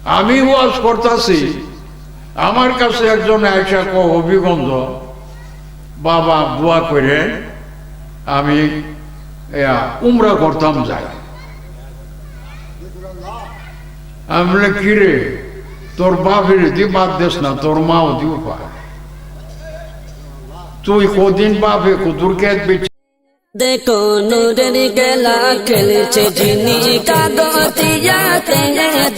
আমি ওয়াজ করতেছি, আমার কাছে একজন আয়সা হবিগঞ্জ, বাবা দোয়া করে আমি উমরা করতাম যাই। আমি বলে কি রে, তোর বাপের দি বাদ দেস না, তোর মাও দিও পায়, তুই কদিন বাপে কুতুর খেত বেচে। देखो नूरेर खेला खेलছে যিনি কাগতিয়াতে,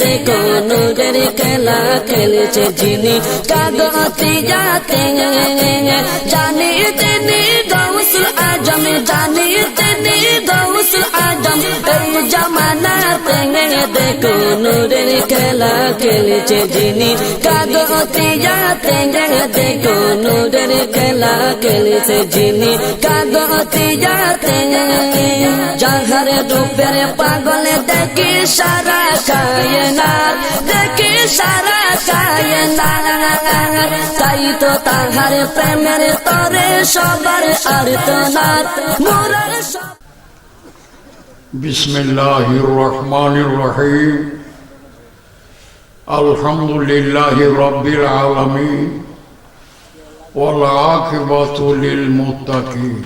দেখো নূরের খেলা খেলছে যিনি কাগতিয়াতে, জানি তিনি গৌসুল আজম, জানি তিনি গৌসুল আজম এই জামানাতে। দেখো নূরের খেলা খেলছে যিনি কাগতিয়াতে, দেখো নূরের খেলা খেলছে যিনি কাগতিয়াতে। যাহার রূপের পাগল দেখি সারা কায়নাত, দেখি সারা কায়নাত, তাই তো তাহার প্রেমের তরে সবার আর্তনাদ মোরার। বিসমিল্লাহির রহমানির রহিম, আলহামদুলিল্লাহি রাব্বিল আলামিন, ওয়াল আকিবাতু লিল মুত্তাকিন,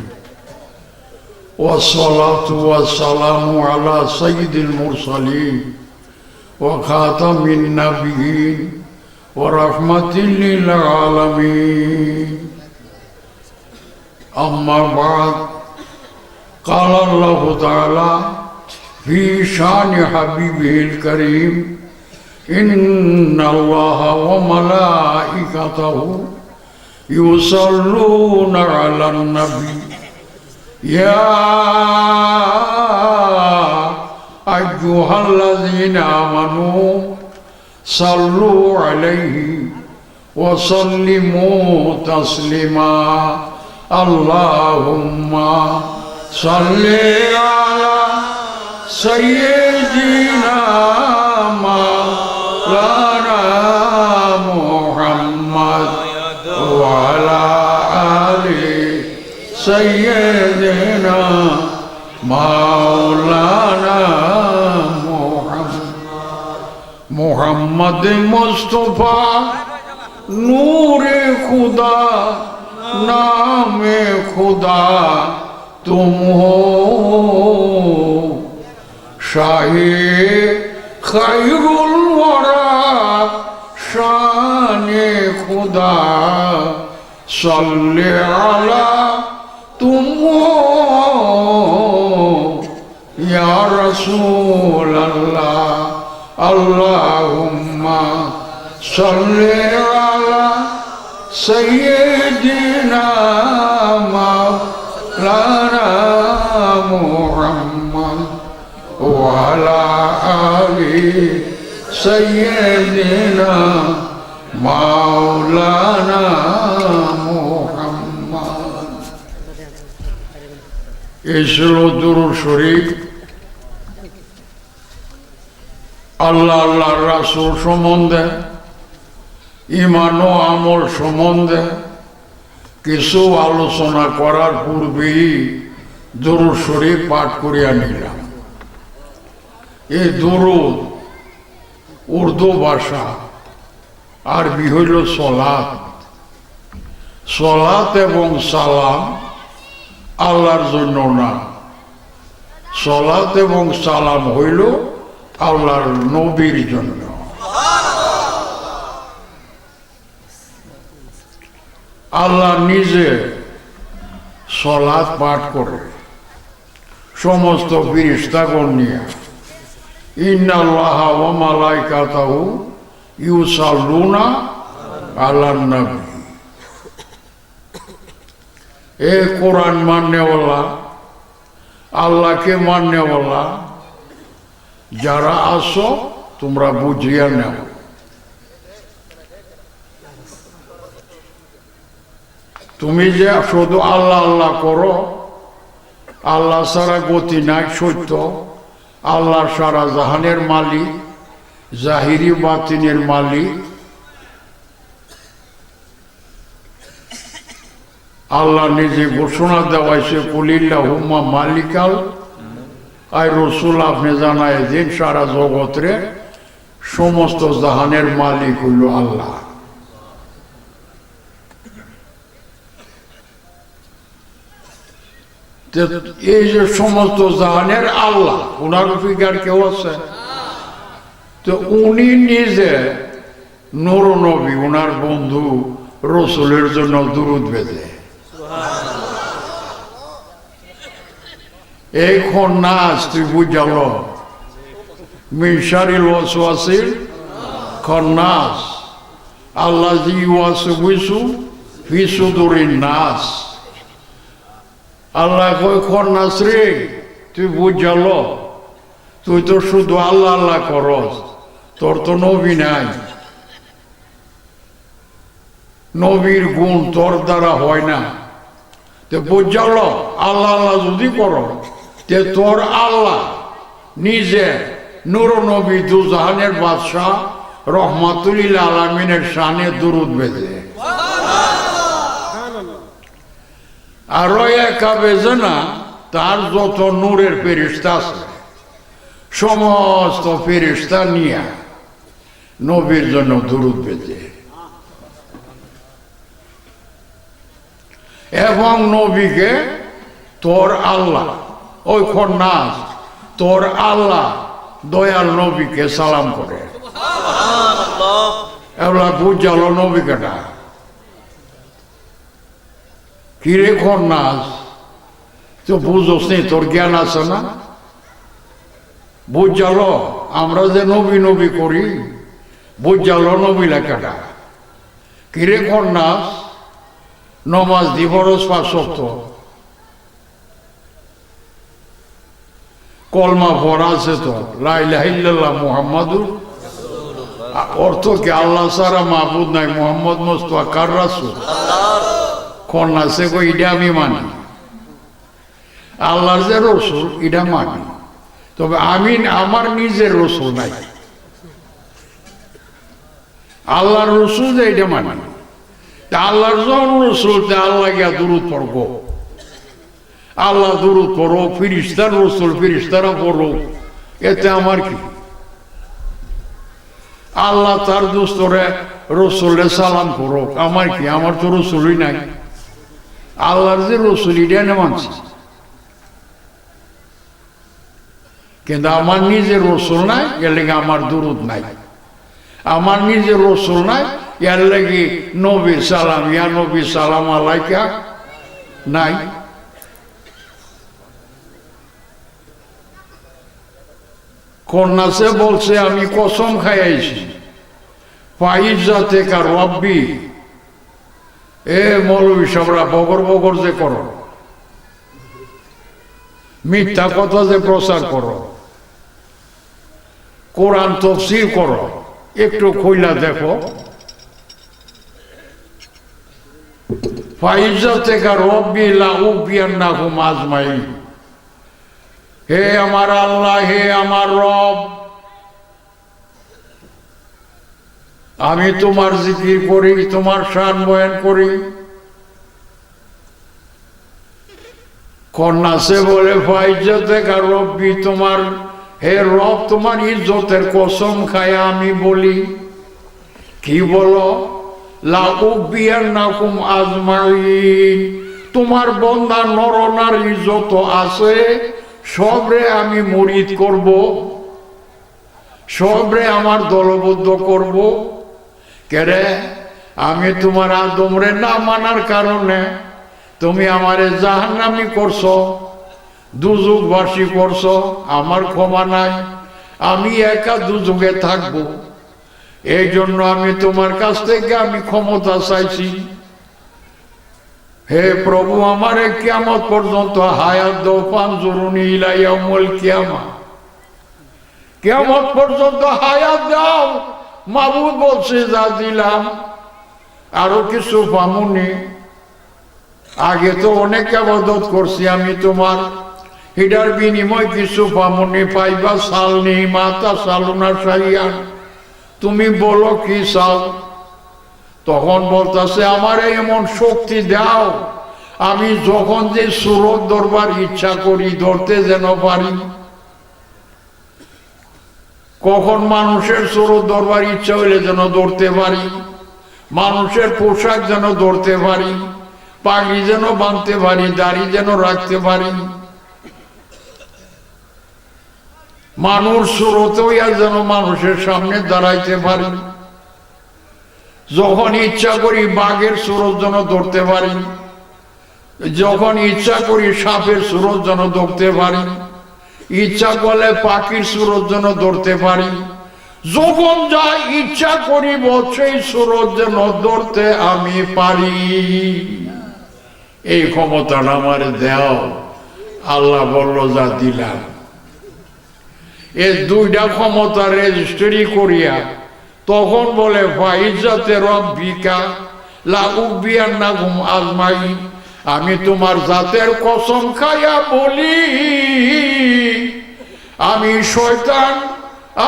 والصلاة والسلام على سيد المرسلين وخاتم النبيين ورحمة للعالمين. أما بعد، قال الله تعالى في شان حبيبه الكريم: إن الله وملائكته يصلون على النبي يا أيها الذين آمنوا صلوا عليه وسلموا تسليما. اللهم صل على سيدنا مولانا محمد وعلى آله سيدنا مولانا محمد मुस्तफा नूरे खुदा नामे खुदा तुम हो, शाहे खैरुल वरा शाने खुदा सल्ले अला तुम हो या रसूल अल्लाह। अल्लाहुम्मा सल्ले अला सय्यिदिना मौलाना मुहम्मद व अला आलि सय्यिदिना मौलाना मुहम्मद। এসলো দুরূদ শরীফ আল্লাহ আল্লাহ রাসূল সম্বন্ধে, ঈমান ও আমল সম্বন্ধে কিছু আলোচনা করার পূর্বেই দুরূদ শরীফ পাঠ করিয়া নিলাম। এই দুরূদ উর্দু ভাষা, আরবি হইল সলাত। সলাত এবং সালাম আল্লাহর জন্য না, সলাত এবং সালাম হইল আল্লাহর নবীর জন্য। আল্লাহ নিজে সলাত পাঠ করে সমস্ত ফেরেশতাগণ নিয়ে। ইন্নাল্লাহা ওয়া মালাইকাতাহু ইউসাল্লুনা আলান নবী। এ কোরআন মাননেওয়ালা, আল্লাহকে মাননেওয়ালা যারা আসো, তোমরা বুঝিয়া নেও। তুমি যে শুধু আল্লাহ আল্লাহ করো, আল্লাহ সারা গতি নাই সত্য, আল্লাহ সারা জাহানের মালিক, জাহিরি বাতিনের মালিক। আল্লাহ নিজে ঘোষণা দেওয়াইছে কুলিল্লাহুম্মা মালিকাল, আর রসুল আপনি জানাই দিন সারা জগৎরে সমস্ত জাহানের মালিক হইল আল্লাহ। এই যে সমস্ত জাহানের আল্লাহ, ওনার ফিগার কেউ আছে? তো উনি নিজে নূর নবী, ওনার বন্ধু রসুলের জন্য দুরূদ বেঁধে এই খন্নাস তুই বুঝাল মিশারিল ওয়াসওয়াসিল খন্নাস আল্লাযী ইউওয়াসওয়িসু ফি সুদুরিন নাস। আল্লাহ কই খন্নাস রে তুই বুঝাল, তুই তো শুধু আল্লাহ আল্লাহ করস, তোর তো নবী নাই, নবীর গুণ তোর দ্বারা হয় না। তো বুঝাল আল্লাহ আল্লাহ যদি করো তে তোর আল্লাহ নিজে নূর নবী দুজাহানের বাদশাহ রহমাতুল আলামিনের শানে দুরূদ বেঁধে। আর একা বেজে না, তার যত নূরের ফেরেশতা আছে সমস্ত ফেরেশতা নিয়ে নবীর জন্য দুরূদ বেঁধে এবং নবীকে তোর আল্লাহ, ওই খন্নাস তোর আল্লাহ দয়াল নবীকে সালাম করে। এবার বুঝালো নবী কেটা কিরে খন্নাস, তো বুঝোস নি, তোর জ্ঞান আছে না? বুঝালো আমরা যে নবী নবী করি, বুঝালো নবী লেখাটা কিরে খন্নাস, নমাজ দি ফরজ ৫ ওয়াক্ত, কলমা পড়া আছে তো লা ইলাহা ইল্লাল্লাহ মুহাম্মাদুর, অর্থ কি আল্লাহ ছাড়া মাবুদ নাই, মুহাম্মদ মুস্তাফা কার রাসূল। খন্নাসে কই এটা আমি মানি, আল্লাহর যে রসুল এটা মানি, তবে আমি আমার নিজের রসুল নাই, আল্লাহর রসুল যে এটা মানি। আল্লাহর যখন রসুল আল্লাহ গিয়া দুরূদ পড়ব, আল্লাহ দুরূদ পড়ো, ফিরিস্তার রসুল ফিরিস্তারা পড়ো, এতে আমার কি? আল্লাহ তার দোস্তরে রসুলে সালাম করো, আমার কি? আমার তো রসুলই নাই, আল্লাহর যে রসুল এটা মানছি, কিন্তু আমার নিজের রসুল নাই, এর লেগে আমার দুরূদ নাই। আমার নিজের রসুল নাই, এর লেগে নবী সালাম ইয়া নবী সালাম আলাইকা নাই। খন্নাসে বলছে আমি কসম খাইছি ফাইজাতে কার রব্বি, এ মৌলবী সাহেবরা বগর বগর যে করো, মিথ্যা কথা যে প্রচার করো, কোরআন তাফসীর করো, একটু খুইলা দেখো। ফাইজাতে কার রব্বি লা উবিয়ান্নাহুম আজমাইন, হে আমার আল্লাহ, হে আমার রব, আমি তোমার জিকির করি, তোমার শান বয়ান করি। খন্নাসে বলে ফাইজাতে কার রব্বি, তোমার হে রব, তোমার ইজ্জতের কসম খায় আমি বলি, কি বলো? লা উবিয়ান্নাকুম আজমাইন, তোমার বন্দা নরনারী যত আছে সবরে আমি মুরিদ করব, সবরে আমার দলবদ্ধ করব। কেরে? আমি তোমার আদমরে না মানার কারণে তুমি আমারে জাহান্নামী করছো, দুযুগবাসী করছো, আমার ক্ষমা নাই, আমি একা দুযুগে থাকব। এই জন্য আমি তোমার কাছ থেকে আমি ক্ষমতা চাইছি। হে প্রভু, আমারে কিয়ামত পর্যন্ত হায়াত দাও, ফানজুরুনি ইলা ইয়াউমিল কিয়ামা, কিয়ামত পর্যন্ত হায়াত দাও। মাবুদ বলছে যা দিলাম আরো কিছু পামুনি, আগে তো অনেক ইবাদত করছি আমি তোমার, এটার বিনিময় কিছু পামুনি, পাইবা সালনি মাতা সালুনা সাইয়ান, তুমি বলো কি চাও? তখন বলতেছে আমারে এমন শক্তি দাও আমি যখন যে সুরত দরবার ইচ্ছা করি ধরতে যেন পারি। কখন মানুষের চোর ধরবার ইচ্ছা হইলে যেন ধরতে পারি, মানুষের পোশাক যেন ধরতে পারি, পাগড়ি যেন বাঁধতে পারি, দাড়ি যেন রাখতে পারি, মানুষ স্রোত হইয়া যেন মানুষের সামনে দাঁড়াইতে পারি, যখন ইচ্ছা করি বাঘের স্রোত যেন ধরতে পারি, যখন ইচ্ছা করি সাপের স্রোত যেন ধরতে পারি, ইচ্ছা করলে পাখির স্রোত যেন ধরতে পারি, যখন যা ইচ্ছা করিব সেই স্রোত যেন ধরতে আমি পারি। এই ক্ষমতাটা আমার দেও। আল্লাহ বলল যা দিলাম। এই দুইটা ক্ষমতা রেজিস্ট্রি করিয়া তখন বলে ফাইজাতে রব্বিকা লা উগবিয়ান্নাহুম আজমাইন, আমি তোমার জাতের কসম খাইয়া বলি, আমি শয়তান,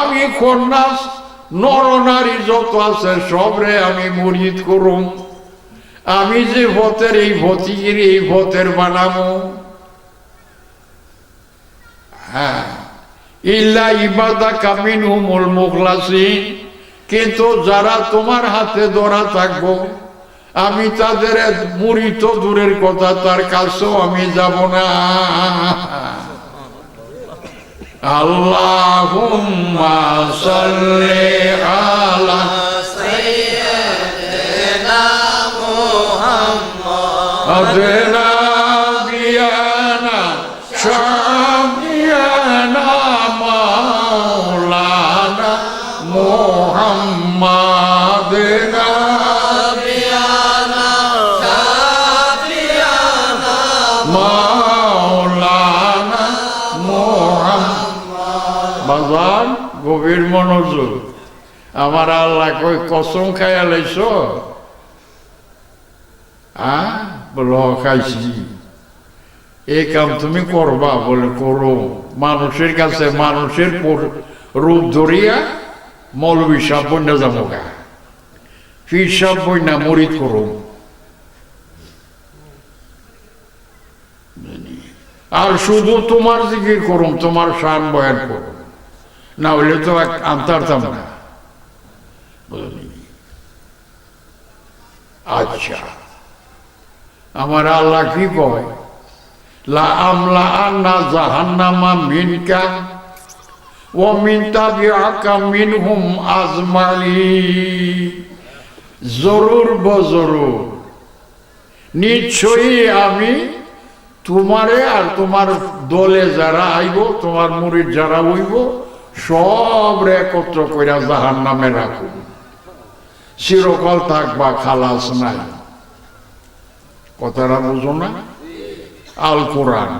আমি খন্নাস, নরনারী যত আছে সবরে আমি মুরিদ করুম। আমি যে ভোতের এই ভতির এই ভোতের বানাবো। হ্যাঁ, ইল্লা ইবাদাকা মিনহুমুল মুখলাসিন, কিন্তু যারা তোমার হাতে ধরা থাকবো আমি তাদের মুরিদ তো দূরের কথা, তার কাছেও আমি যাব না। আল্লাহুম্মা সাল্লি আলা সাইয়্যিদিনা মুহাম্মদ নাবিয়ানা শাফিয়ানা মাওলানা মুহাম্মদ নাবিয়ানা শাফিয়ানা মাওলানা মুহাম্মদ। বাজার গভীর মনোযোগ। আমার আল্লাহ কই কসম খাইয়া লাইছ? বলো খাইছি। এই কাম তুমি করবা? বলে করো। মানুষের কাছে মানুষের রূপ ধরিয়া মৌলবী সাহেব বন্যা যাবো গা, ফির সাহেব বন্যা মরিদ করো। আর শুধু তোমার জিকির করুম, তোমার শান বয়ান করুম, না হলে তো আনতারতাম না। আচ্ছা, আমার আল্লাহ কি কয়? লা আমলা আন্না জাহান্নামা মিনকা ওয়া মিন তাবিআকা মিনহুম আজমাইন। জরুর বজরুর, নিশ্চয়ই আমি তোমারে আর তোমার দলে যারা আইব, তোমার মুরিদ যারা হইব, সব একত্র কইরা জাহান্নামে রাখুন। চিরকাল থাকবা, খালাস নাই। কথাটা বুঝো না? আল কোরআন।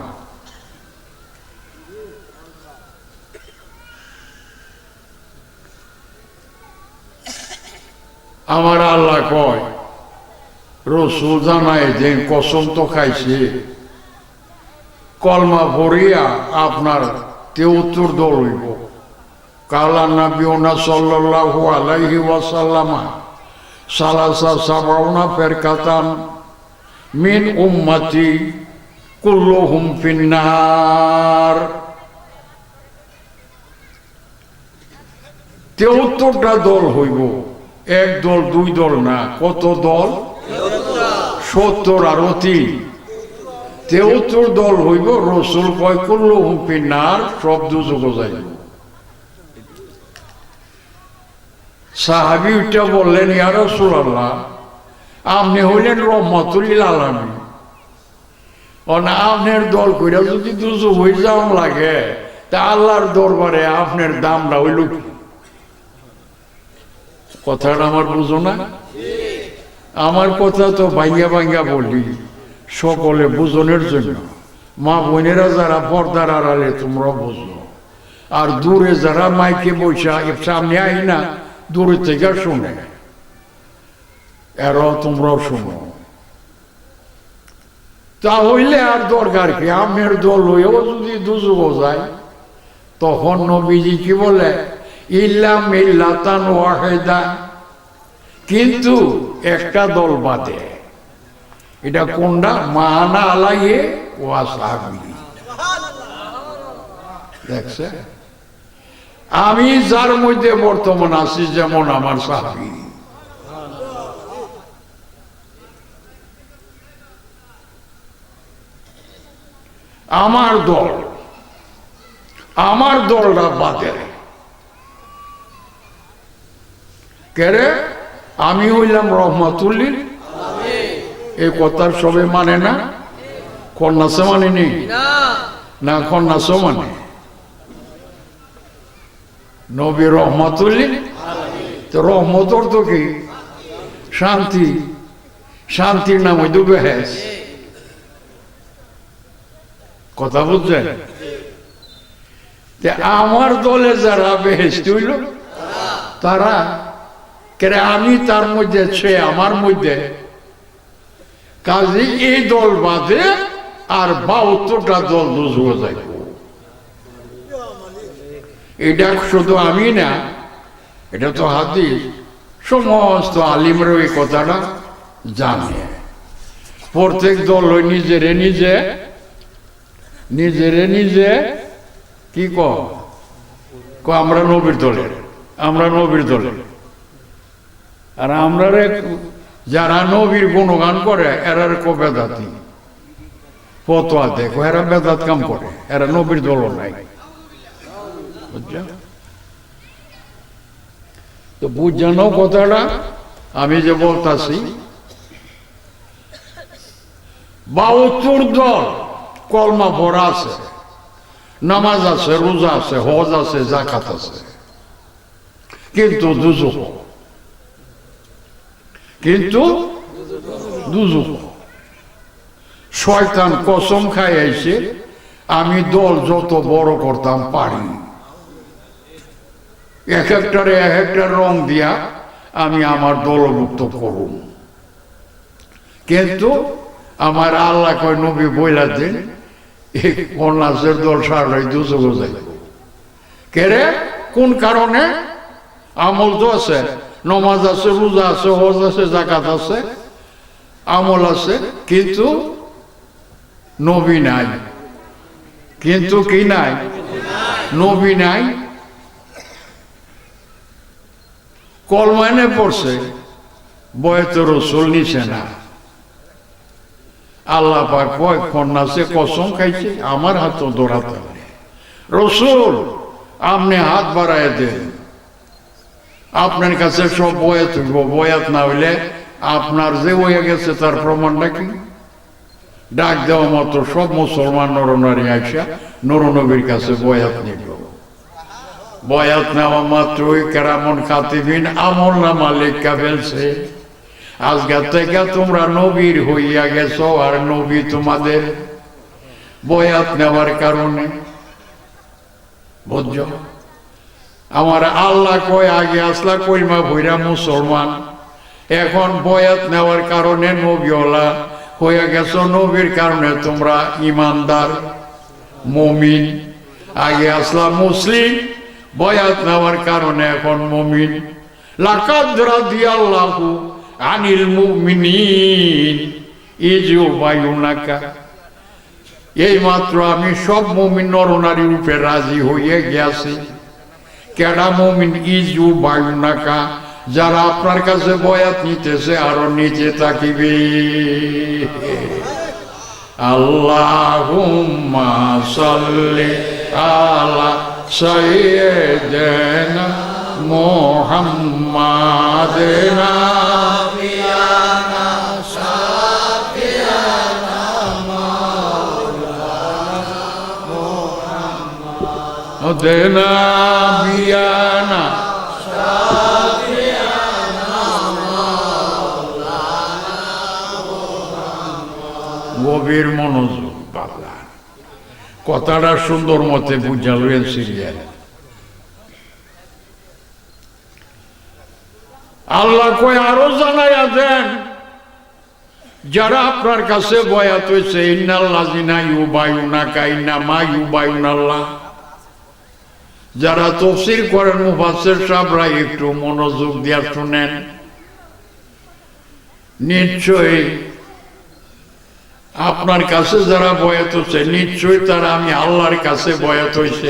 আমার আল্লাহ কয়, রসুল জানায় যে কসম তো খাইছে, কলমা ভরিয়া আপনার ৭৩ দল হইব। কালা নাবিউনা সাল্লাল্লাহু আলাইহি ওয়াসাল্লামা সালাসা সাবাউনা ফিরকাতান মিন উম্মতি কুল্লুহুম ফিন্নার। ৭৩টা দল হইব, এক দল দুই দল না। কত দল? ৭০ আর ৩ ৭৩ দল হইব। রসুল কয় কুল্লুহুম ফিন্নার, সব দুজক যাইব। সাহাবী উঠা বললেন, ইয়া রাসূলুল্লাহ, আপনি হইলেন রহমাতুল লিল আলামিন, আপনার দল কইরা যদি দুজক হয়ে যাওয়া লাগে, তা আল্লাহর দরবারে আপনার দামটা হইল কি? কথাটা আমার বুঝো না? আমার কথা তো ভাঙ্গা ভাঙ্গা বলি সকলে বুঝনের জন্য। মা বোনেরা যারা পর্দার আড়ালে তোমরা বুঝো, আর দূরে যারা মাইকে বৈশা সামনে আই না, দূরে থেকে শুনে, এরাও তোমরাও শুনো। তা হইলে আর দরকার কি? আমের দল হইও যদি দুজক যায়, তখন নবীজি কি বলে? ইল্লা মিল্লাতান ওয়াহিদা, কিন্তু একটা দল বাদে। এটা কোনটা? মানা আলাইহি ওয়া সাহবিহি। দেখছে? আমি যার মধ্যে বর্তমান আছি, যেমন আমার সাহাবী, আমার দল, আমার দলটা বাদে কেরে আমি হইলাম রহমাতুল্লিল। এই কথার সবে মানে না, কন্যাসে মানে নেই না, কন্যাসও মানে নবী রহমাতুল্লিল। তো রহমতর তো কি শান্তি, শান্তির নাম হইল বেহেস। কথা বুঝছেন? আমার দলে যারা বেহেস্তি হইল তারা কেরে আমি তার মধ্যে, সে আমার মধ্যে, কাজে এই দল বাদে আর 72টা দল দুজো যাইব। এটা শুধু আমি না, এটা তো হাদিস, সমস্ত আলিমরা এই কথাটা জানে। প্রত্যেক দল ওই নিজেরে নিজে কি আমরা নবীর দলের, আমরা নবীর দলের। আর আমরা যারা নবীর গুণগান করে এরা বেদাতি ফতোয়া দেখো, এরা বেদাত কাম করে, এরা নবীর দল নাই। তো বুঝানো কথাটা আমি যে বলতাছি, 72 দল কলমা পড়া আছে, নামাজ আছে, রোজা আছে, হজ আছে, যাকাত আছে, কিন্তু দুজক, কিন্তু দুজক। শয়তান কসম খাই আইছে, আমি দল যত বড় করতাম পারি, এক একটারে এক একটা রং দিয়া আমি আমার দলভুক্ত করুন। কিন্তু আমার আল্লাহ কয় নবী বইলা দেন, এই কন্যাসের দল সারাই দুজক যাইব। কেরে কোন কারণে? আমল তো আছে, নমাজ আছে, রোজা আছে, হজ আছে, যাকাত আছে, আমল আছে, কিন্তু নবী নাই। কিন্তু কি নাই? নবী নাই। কলমানে পড়ছে, বয়তে রসুল নিছে না। আল্লাহ পাক কয় কন্যাসে কসম খাইছে, আমার হাত দৌড়াতে রসুল আপনি হাত বাড়ায় দেন, আপনার কাছে সব বয়াত হইব, বয়াত না হইলে আপনার যে হয়ে গেছে তার প্রমাণটা কি? ডাক দেওয়া মতো সব মুসলমান নরনারী আইসা নরনবীর কাছে বয়াত নিল। বয়াত নেওয়া মাত্রই কেরামন কাতিবিন আমল নামা লেখা ফেলছে, আজকের থেকে তোমরা নবীর হইয়া গেছ, আর নবী তোমাদের বয়াত নেওয়ার কারণে। বুঝছ? আমার আল্লাহ কয় আগে আসলা কইমা ভইরা মুসলমান, এখন বয়াত নেওয়ার কারণে নবীওয়ালা হয়ে গেছ, নবীর কারণে তোমরা ইমানদার মুমিন। আগে আসলা মুসলিম, বয়াত নেওয়ার কারণে এখন মুমিন। লাকাদ রাদিয়াল্লাহু আনিল মুমিনিন ইয ইউবাইউনাকা, এই মাত্র আমি সব মুমিন নরনারীর উপরে রাজি হয়ে গেছি। কেডা মুমিন? ইয ইউবাইউনাকা, যারা আপনার কাছে বয়াত নিতেছে আরো নিচে তাকিবে। আল্লাহুম্মা সাল্লি আলা সাইয়্যিদিনা মুহাম্মাদিনা দেনা বিয়ানা গভীর মনোযোগ বাবা, কথাটা সুন্দর মতে বুঝালেন সিরিয়াল। আল্লাহ কয় আরো জানাইয়া দেন, যারা আপনার কাছে বয়াত হয়েছে, ইন্নাল্লাযিনা ইউবাইউনাকা ইন্নামা ইউবাইউনাল্লাহ। যারা তাফসীর করেন মুফাসসির সাহেবরা একটু মনোযোগ দিয়া শুনেন। নিশ্চয়ই আপনার কাছে যারা বয়াত হচ্ছে, নিশ্চয়ই তারা আমি আল্লাহর কাছে বয়াত হয়েছে।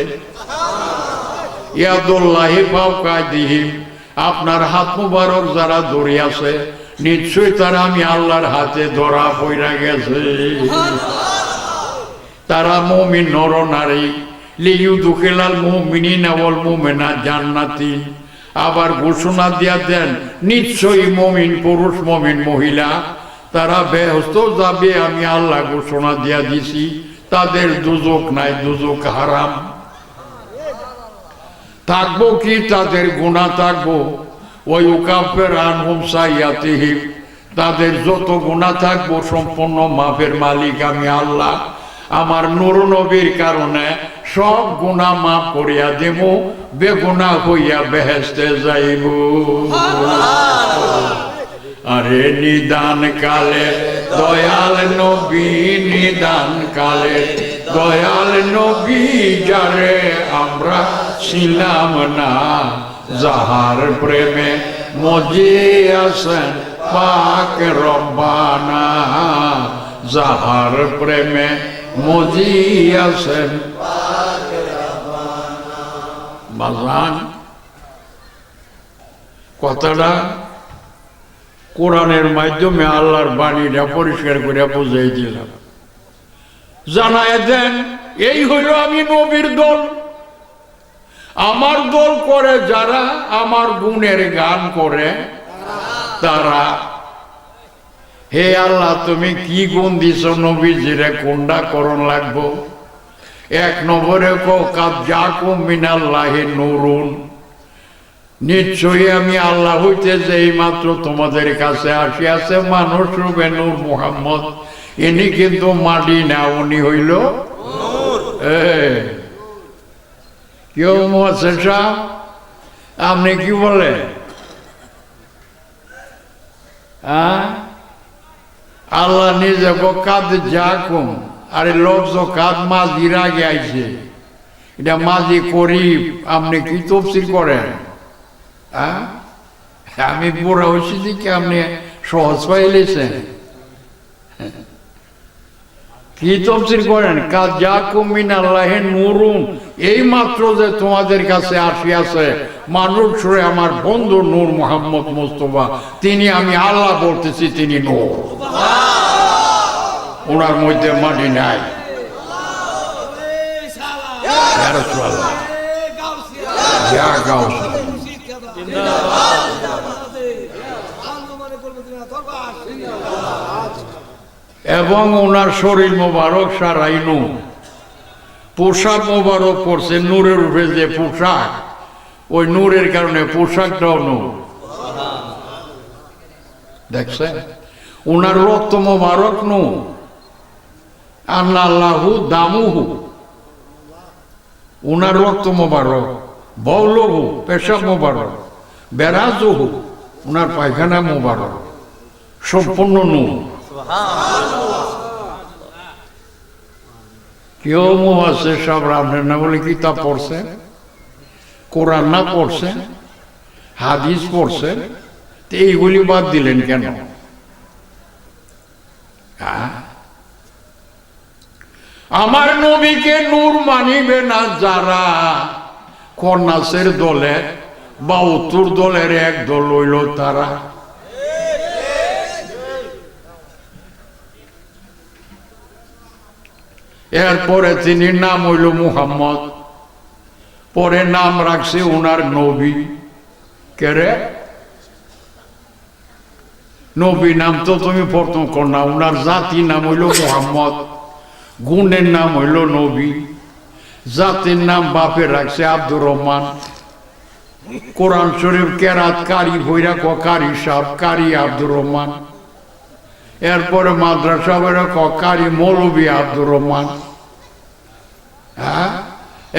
ইয়াদুল্লাহি ফাওকা আইদিহিম, আপনার হাত মুবারক যারা ধরে আছে নিশ্চয়ই তারা আমি আল্লাহর হাতে ধরা পইরা গেছে। তারা মুমিন নর নারী, লিইউদখিলাল মুমিনিনা ওয়াল মুমিনাত জান্নাতি, আবার ঘোষণা দিয়া দেন নিশ্চয়ই মুমিন পুরুষ মুমিন মহিলা তারা বেহেশত যাবে, আমি আল্লাহ ঘোষণা দিয়া দিছি, তাদের দুজক নাই, দুজক হারাম। থাকবো কি তাদের গুনাহ থাকবো, ওই উকাফের আনহুম সাইয়াতিহিম, তাদের যত গুনাহ থাকবো সম্পূর্ণ মাফের মালিক আমি আল্লাহ। আমার নূর নবীর কারণে সব গুনাহ মাফ করিয়া দেব, বেগুনাহ হইয়া বেহেশতে যাইব। আরে নিদান কালে দয়াল নবী, নিদান কালে দয়াল নবী যারে আমরা ছিলাম না, যাহার প্রেমে মজিয়াছেন পাক রব্বানা, যাহার প্রেমে মজিয়াছেন পাক রব্বানা। বাজান কথাটা কোরআনের মাধ্যমে আল্লাহর বাণীটা পরিষ্কার করে বুঝাই দিলাম, জানায় দেন এই হইল আমি নবীর দল। আমার দল করে যারা আমার গুণের গান করে তারা, হে আল্লাহ তুমি কি গুণ দিছ নবীজিরে, কোনটা করণ লাগবো? এক নম্বরে কাদ জাকুম মিনাল্লাহি নূরুন, নিশ্চয়ই আমি আল্লাহ হইতে যেই মাত্র তোমাদের কাছে আসিয়াছে মানুষ রূপে নূর মুহাম্মদ, ইনি কিন্তু মাটি না, উনি হইল কেউ মোহাসেন সাহেব আপনি কি বলে? আল্লাহ নিজে কাদ জাকুম, আরে লফজ কাদ মাঝির আগে আইছে, এটা মাঝি করিব, আপনি কি তফসিল করেন? আমি বুড়া হয়েছি দেখি আপনি সহজ পাইলেছেন, কি তফসির করেন? কাদ জাকুম মিনাল্লাহি নূরুন, এই মাত্র যে তোমাদের কাছে আসিয়াছে মানুষ রে আমার বন্ধু নূর মুহাম্মদ মুস্তাফা, তিনি আমি আল্লাহ বলতেছি তিনি নূর, ওনার মধ্যে মাটি নাই। এবং ওনার শরীর মোবারক সারাই নূর, পোশাক মোবারক পড়ছে নূরের উপরে যে পোশাক, ওই নূরের কারণে পোশাকটাও নূর। দেখছেন ওনার রক্ত মোবারক নূর, আল্লাহু দামুহু, উনার রক্ত মোবারক, বৌলহু পেশাব মোবারক, বেরাজহু উনার পায়খানা মোবারক, সম্পূর্ণ নূর। কেউ মুহাসসির সব আপনার না বলে কিতাব পড়ছে, কোরআন না পড়ছে, হাদিস পড়ছে, তো এইগুলি বাদ দিলেন কেন? আমার নবীকে নূর মানিবে না যারা, কন্যাসের দলে ৭২ দলের এক দল হইল তারা। এরপরে তিনি নাম হইল মুহাম্মদ, পরে নাম রাখছে উনার নবী। কেরে নবী নাম তো তুমি প্রথম কর না, উনার জাতি নাম হইল মুহাম্মদ, গুণের নাম হইল নবী, জাতির নাম বাপে রাখছে আব্দুর রহমান। কোরআন শরীফ কেরাত কারি ভৈরা কারি সাহেব, কারি আব্দুর রহমান। এরপরে মাদ্রাসা ভৈরা কারি মৌলবী আব্দুর রহমান। হ্যাঁ,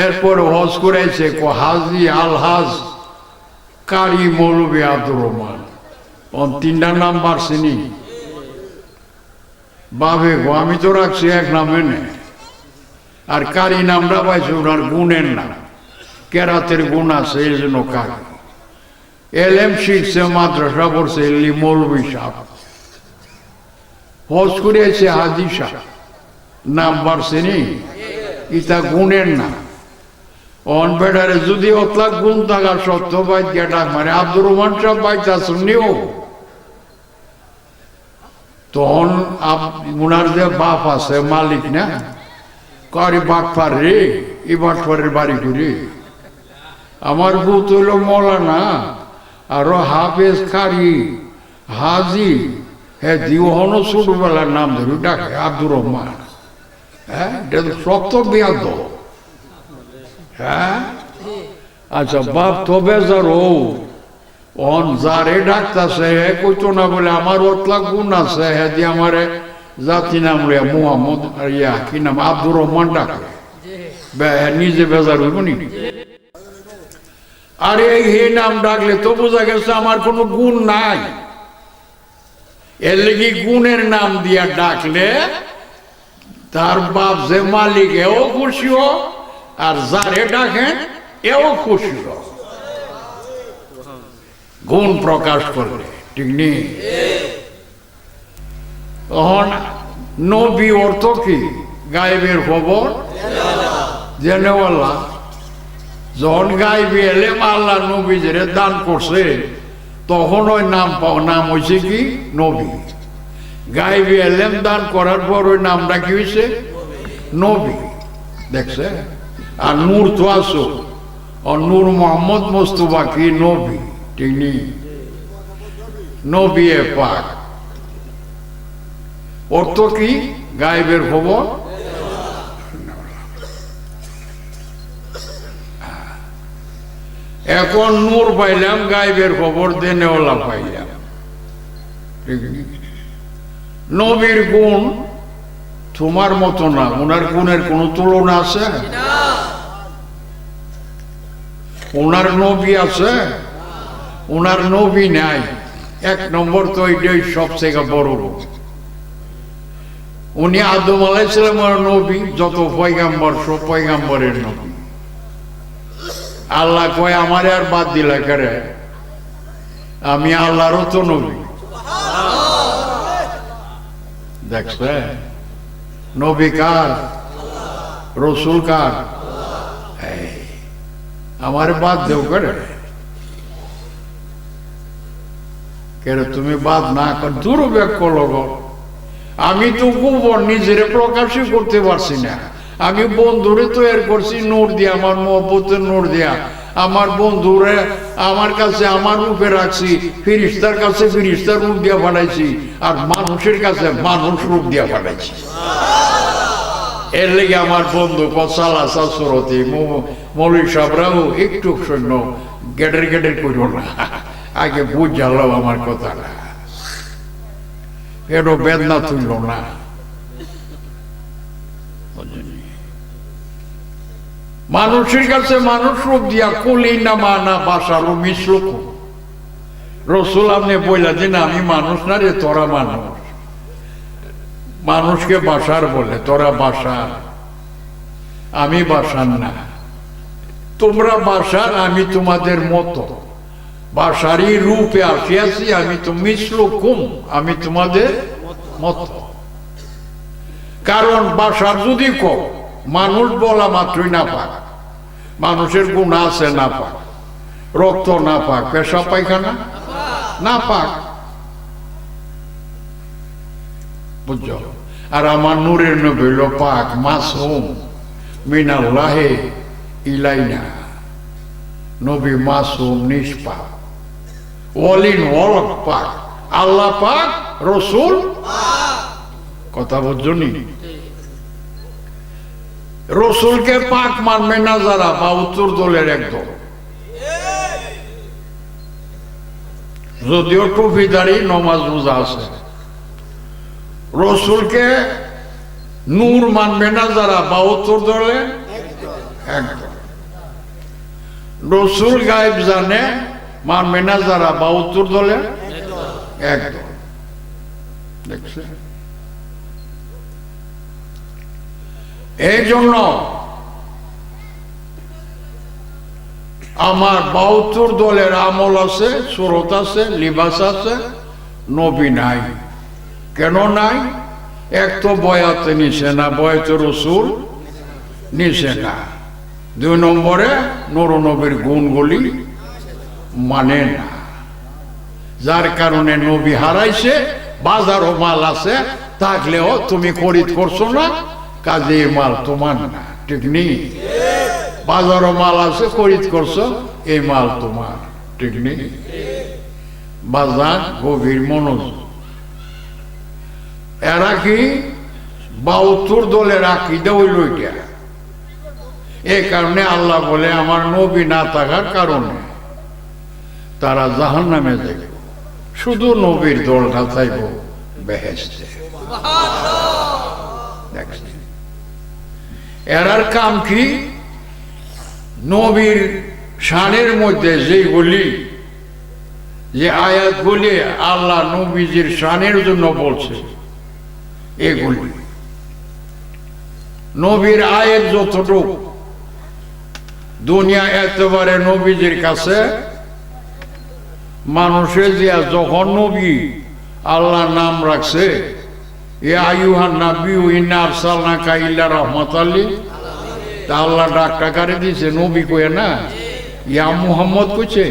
এরপরে হজ করেছে হাজি আলহাজ কারি মৌলবী আব্দুর রহমান। তিনটা নাম বাড়ছেনি বাবে গো, আমি তো রাখছি এক নামে নে, আর কারি নামটা পাইছে ওনার গুণের নাম, কেরাতের গুণ আছে এই জন্য কারি। এলেম শিখছে, মাদ্রাসা পড়ছে, এলি মৌলবী সাহেব। হজ করেছে হাজি সাহেব, নাম বাড়ছেনি, ইটা গুণের নাম। অন বেড়ারে যদি অতলা গুণ থাকা সত্য বাইত গিয়া ডাক মানে আব্দুর রহমান সাহেব বাইত আসুননিও তখন উনার যে বাপ আছে মালিক না কারি বাটপার রে এই বাটপারের বাড়ি করি আমার ভূত হইল মৌলানা আরো হাফেজ কারি হাজি হ্যাঁ দিওহনও ছোটবেলার নাম ধরে ডাকে আব্দুর রহমান। হ্যাঁ এটা তো শক্ত বিয়াদ। হ্যাঁ আচ্ছা বাপ তো বেজার ও অন যারে ডাকতেছে হে কইতো না বলে আমার অতলা গুণ আছে হ্যাঁ দিয়ে আমারে জাতি নাম রে মুহাম্মদ ইয়া কি নাম আব্দুর রহমান ডাকে নিজে বেজার হইব নি? আরে হে নাম ডাকলে তো বোঝা গেছে আমার কোনো গুণ নাই, এর লেগে গুণের নাম দিয়া ডাকলে তার বাপ যে মালিক এও খুশি হো আর যারে ডাকেন এও খুশি হো, গুণ প্রকাশ করলে ঠিক নেই। তখন নবী অর্থ কি? গায়েবের খবর জেনেওয়ালা। যখন গায়েবে এলে আল্লাহ নবী যে দান করছে তখন ওই নাম পাও, নাম হয়েছে কি নবী। গায়েবে এলেম দান করার পর ওই নামটা কি হয়েছে নবী। দেখছে আর নূর তো আসো নূর মোহাম্মদ মোস্তফা কি নবী ঠিক নেই, নবী পাক অর্থ কি? গায়েবের খবর। এখন নূর পাইলাম, গায়েবের খবর দেনেওয়ালা পাইলাম ঠিক নেই। নবীর গুণ তোমার মতো না, ওনার গুণের কোন তুলনা আছে? ওনার নবী আছে? ওনার নবী নাই। এক নম্বর তো এটাই সবথেকে বড়। উনি আদম আলাইহিসসালামের নবী, যত পয়গাম্বর সব পয়গাম্বরের নবী। আল্লাহ কয় আমারে আর বাদ দিলা করে, আমি আল্লাহরও তো নবী। দেখছে নবী কার? রসুল কার? আমার বাদ দেও করে কেরে তুমি বাদ না কর দুর্বেগ করল। আমি তো গোপন নিজের প্রকাশই করতে পারছি না। আমি বন্ধুরে তৈরি করছি নূর দিয়া, আমার মহব্বতের নূর দিয়া। আমার বন্ধুরে আমার কাছে আমার রূপে রাখছি, ফিরিস্তার কাছে ফিরিস্তার রূপ দিয়া পাঠাইছি, আর মানুষের কাছে মানুষ রূপ দিয়া পাঠাইছি। এর লেগে আমার বন্ধু কসালা শাশুরতি মৌলী সাহরাও একটু সৈন্য গেটের গেটের করো না, আগে বুঝ জ্বালাও আমার কথা না, এর বেদনা তুলল না। মানুষের কাছে মানুষ রূপ দিয়া কলি না মানা বাসারও মিশ্রক। রসুল আপনি বইলা দিন আমি মানুষ না রে, তোরা মানুষ। মানুষকে বাসার বলে, তোরা বাসার, আমি বাসার না। তোমরা বাসার, আমি তোমাদের মতো বাসারই রূপে আসিয়াছি। আমি তো মিশ্রকুম, আমি তোমাদের মতো। কারণ বাসার যদি কো মানুষ বলা মাত্রই না পাক, মানুষের গুণ আছে না পাক, রক্ত না পাক, পেশাব পায়খানা না পাক, বুঝছো? আর আমার নূরের নবী হইল পাক, মাসুম মিনাল্লাহে ইলাইনা। নবী মাসুম নিষ্পাক, ওয়ালিন ওয়ালক পাক, আল্লাহ পাক, রসুল কথা বুঝছো নি? রসুলকে পাক মানবে না যারা, বা উত্তর দলের একদল, যদিও টুপিদারি নমাজ রোজা আছে। রসুলকে নূর মানবে না যারা, বা উত্তর দলে একদল। রসুল গায়েব জানে মানবে না যারা, বা উত্তর দলে একদল। দেখছে? এই জন্য আমার ৭২ দলের আমল আছে, সুরত আছে, লিবাস আছে, নবী নাই। কেন নাই? এক তো বয়াতে নিছে না, বয়াতে রসুল নিছে না। দুই নম্বরে নূর নবীর গুণগুলি মানে না, যার কারণে নবী হারাইছে। বাজারও মাল আছে থাকলেও তুমি খরিদ করছো না, কাজে এই মাল তোমার না, ঠিক নেই? বাজারও মাল আছে খরিদ করছো, এই মাল তোমার, ঠিক নেই? বাজার গভীর মনোযোগ। এরা কি ৭২ দলের আকীদা হইল এটা। এই কারণে আল্লাহ বলে আমার নবী না থাকার কারণে তারা জাহান্নামে যাবে, শুধু নবীর দলটা চাইব বেহেশতে। এরার কাম কি? নবীর শানের মধ্যে যেগুলি যে আয়াতগুলি আল্লাহ নবীজির শানের জন্য বলছে, এগুলি নবীর আয়াত যতটুকু দুনিয়া একেবারে নবীজির কাছে মানুষের দিয়া যখন নবী আল্লাহ নাম রাখছে, ইয়া আইয়ুহান নাবিয়্যু ইন্না আরসালনাকা ইল্লা রাহমাতাল লিল আলামিন, তা আল্লাহ ডাকটা কারে দিছে? নবী কয়ে না, ইয়া মুহাম্মদ কইছে।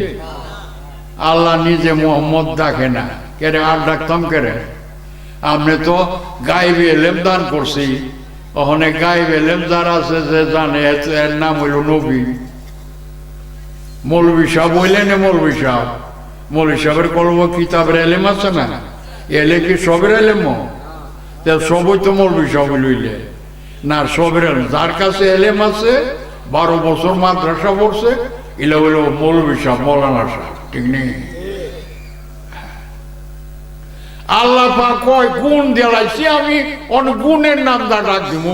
আল্লাহ নিজে মুহাম্মদ ডাকে না, কেরে আর ডাকতাম কেরে? আপনি তো গায়েবে এলেম দান করছি, ওখানে গায়েবে এলেম যারা আছে যে জানে এর নাম হইল নবী। মৌলভী সাহেব বললেন, মৌলভী সাহেব, মৌলভী সাহেবের কলম কিতাবের এলেম আছে না, এলে কি সবের এলেম? সবই তো মৌলভী সাহেব লইলে না, সবের এলেম। যার কাছে এলেম আছে 12 বছর মাদ্রাসা পড়ছে, এলে হইল মৌলভী সাহেব, মৌলানা সাহেব, ঠিক নেই? আল্লাহ পাক কয় গুণ দেলাইছি আমি, অনেক গুণের নাম দা ডাক দিব।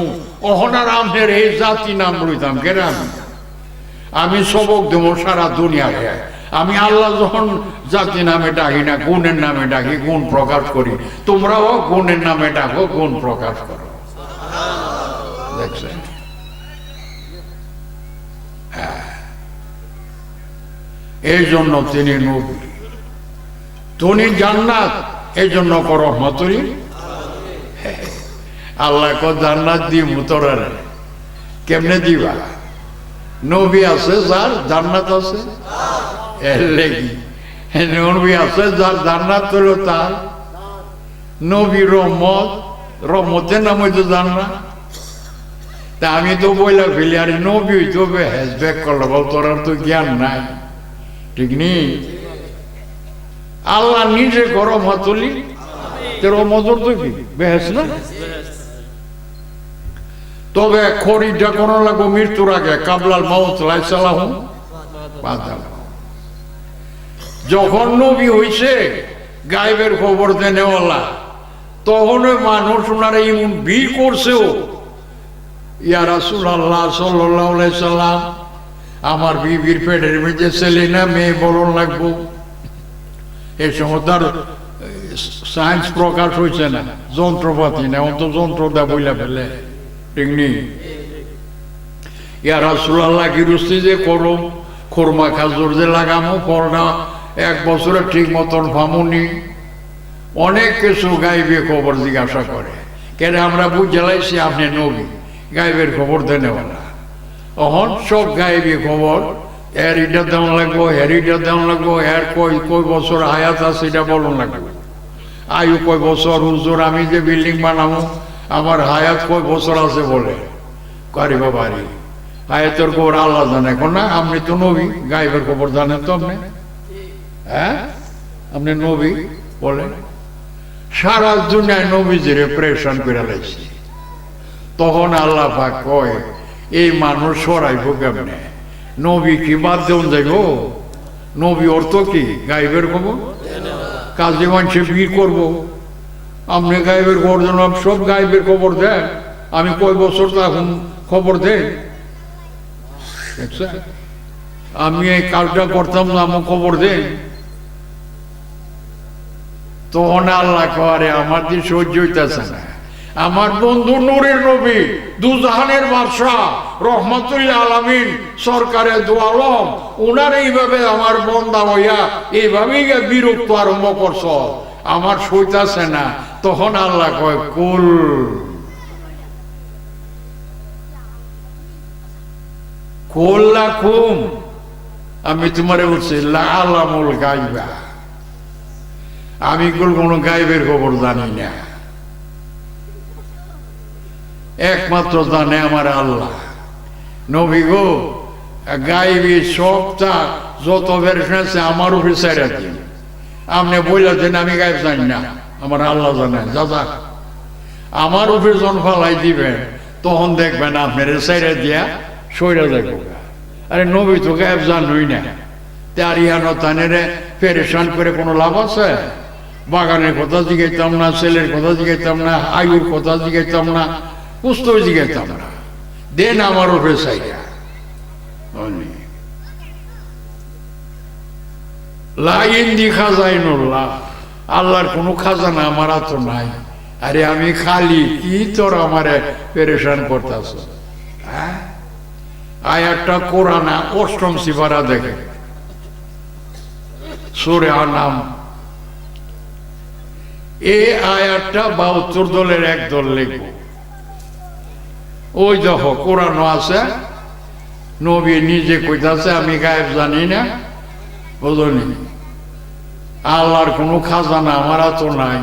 অহনার আমের এই জাতি নাম লইতাম কেন? আমি সবক দেব সারা দুনিয়াকে। আমি আল্লাহ যখন জাতি নামে ডাকি না, গুণের নামে ডাকি, গুণ প্রকাশ করি। তোমরাও গুণের নামে ডাকো, গুণ প্রকাশ করো। দেখছেন? এই জন্য তিনি নবী, তিনি জান্নাত, এই জন্য করো রহমতুল। আল্লাহ কো জান্নাত দিব তোরা, কেমনে দিবা? নবী আছে যার জান্নাত আছে, এর লেগি নবী আছে যার জান্নাত হলো তার। নবী রহমত, রহমতের নাম হইতো জান্নাত। তা আমি তো বইলা ফেলি, আর নবী হইতো বেহেস ব্যাক করলো, বল তোর তো জ্ঞান নাই, ঠিক নেই? আল্লাহ নিজে করো রহমতুলি, তোর মজুর তো কি বেহেস না? তবে খরিদটা কোন লাগবো মৃত্যুর আগে, কাবলাল মাউত লাইসালাহু বাদাল। যখন নবী হইছে গায়েবের খবর দেনেওয়ালা, তখন মানুষ ওনারা এমন ভিড় করছেও, ইয়া রাসূলুল্লাহ সাল্লাল্লাহু আলাইহি সাল্লাম, আমার বিবির পেটের মধ্যে ছেলে না মেয়ে বলন লাগবো। এই সময় তার সায়েন্স প্রকাশ হয়েছে না, যন্ত্রপাতি না, অন্ত যন্ত্র দা বইলা ফেলে, ঠিক নেই? ইয়া রাসূলুল্লাহ গিরস্তি যে করো, খোরমা খাজুর যে লাগামো, ফলটা 1 বছরে ঠিক মতন ফামুনি, অনেক কিছু গাইবে খবর জিজ্ঞাসা করে। কেন আমরা বুঝে লাইছি আপনি নবী, গাইবের খবর দেনেওয়ালা। অহন সব গাইবে খবর, এর এটা দেওয়া লাগবো, এর এটা দেওয়া লাগবো, এর কই বছর হায়াত আছে এটা বলুন লাগবে। আয়ু কয় বছর? হুজুর আমি যে বিল্ডিং বানাবো আমার হায়াত কয় বছর আছে বলে। কারি বাবারি, হায়াতের খবর আল্লাহ জানে। এখন না, আপনি তো নবী, গায়েবের খবর জানেন তো আপনি? হ্যাঁ, আপনি নবী বলে সারা দুনিয়ায় নবীজিরে প্রেশন করে লাইছে। তখন আল্লাহ পাক কয় এই মানুষ সরাইব কেমনে? নবী কি বাদ দেন যাইব? নবী অর্থ কি? গায়েবের খবর। কাজে মানুষে ভিড় করবো, আপনি গায়েবের খবর জন্য সব গায়েবের খবর দেন, আমি কয় বছর তখন খবর দেন। আমি এই কাজটা করতাম না, আমি খবর দেন। তখন আল্লাহ করে আমার যে সহ্য হইতেছে না, আমার বন্ধু নূরের নবী, দুজাহানের বাদশাহ, রহমতুল আলামিন, সরকারে দু আলম, ওনার এইভাবে আমার বন্দা হইয়া এইভাবেই বিরক্ত আরম্ভ করছ, আমার সইতাছে না। তখন আল্লাহ কয় কুল কুল্লাকুম, আমি তোমারে বলছি লা আলামুল গায়বা, আমি কোনো গায়েবের খবর জানি না, একমাত্র জানে আমার আল্লাহ। নবী গো, গায়েবী সবটা যত ভেরিয়েশন আছে আমার উপরে ছেড়ে দিন। আপনি বললেন যে আমি গায়েব জানি না, আমার আল্লাহ জানেন। দাদা আমার উপরে যখন ফালাই দিবেন তখন দেখবেন আপনার ছেড়ে দিয়া সইরা দেখব। আরে নবী তো গায়েব জানুই না, তার ইয়ানো তানেরে পেরেশান করে কোনো লাভ আছে? বাগানের কথা জিজ্ঞাইতাম না, ছেলের কথা জিজ্ঞাইতাম না, আয়ুর কথা জিজ্ঞাইতাম না, পুস্তক জিজ্ঞাইতাম না, দেন আমার উপরে চাইয়া। লাইন্দি খাজাইনুল্লাহ, আল্লাহর কোনো খাজানা আমার তো নাই। আরে আমি খালি, কি তোর আমারে পেরেশান করতেছ? আয়াতটা কোরআনে ৮ম সিপারা দেখে, সূরা আনাম। এই আয়াতটা ৭২ দলের এক দল লিখব। ওই দেখো কোরআনও আছে, নবী নিজে কইতাছে আমি গায়েব জানি না, বুঝলি? আল্লাহর কোনো খাজানা আমার তো নাই।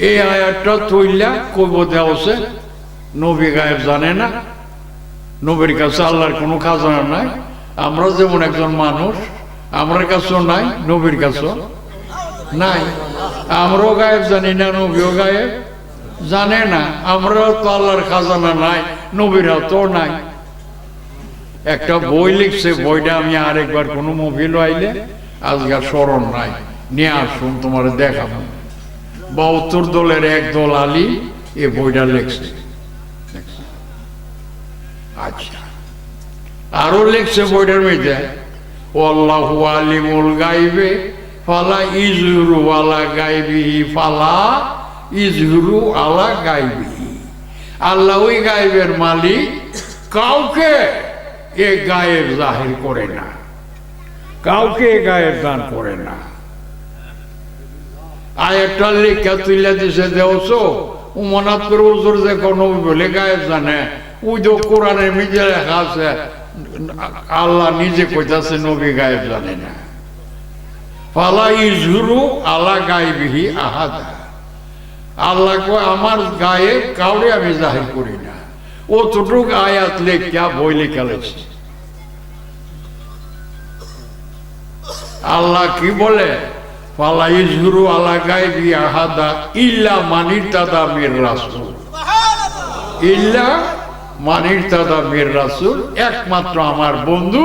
এই আয়াতটা তৈলা কইব দেওয়া নবী গায়েব জানে না, নবীর কাছে আল্লাহর কোনো খাজানা নাই। আমরা যেমন একজন মানুষ, আমার কাছেও নাই, নবীর কাছেও নাই। আমরাও গায়েব জানি না, নবীও গায়েব জানে না। আমরাও তো আল্লাহর খাজানা নাই, নবীরাও তো নাই। একটা বই লিখছে, বইটা আমি আরেকবার কোনো মোবাইল আইলে আজকাল স্মরণ নাই, নিয়ে আসুন তোমার দেখাবো। ৭২ দলের এক দল আলী এ বইটা লিখছে। আচ্ছা, আরো লিখছে বইটার মধ্যে, আল্লাহু আলিমুল গায়বে ফালা ইজহুরু আলা গায়বিহি ফালা ইজহুরু আলা গায়বিহি। আল্লাহ ওই গায়েবের মালিক, কাউকে এ গায়েব জাহির করে না, কাউকে গায়েব দান করে না। আয়াতটা লেখা তুইলা দিছে দেওছো, উমনাত করে হুজুর যে কোনো বলে গায়েব জানে। ওই তো কোরআনের মধ্যে লেখা আছে, আল্লাহ নিজে কইতাছে নবী গায়েব জানে না। ফালা ইজহুরু আলা গায়বিহি আহাদা, আল্লাহ কয় আমার গায়েব কাউরে আমি জাহির করি না। অতটুক আয়াত লেখা বই লেখা লেখছে। আল্লাহ কি বলে? ফালা ইজহুরু আলা গায়বি আহাদা ইল্লা মান ইরতাদা মির রাসূল, ইল্লা মান ইরতাদা মির রাসূল, একমাত্র আমার বন্ধু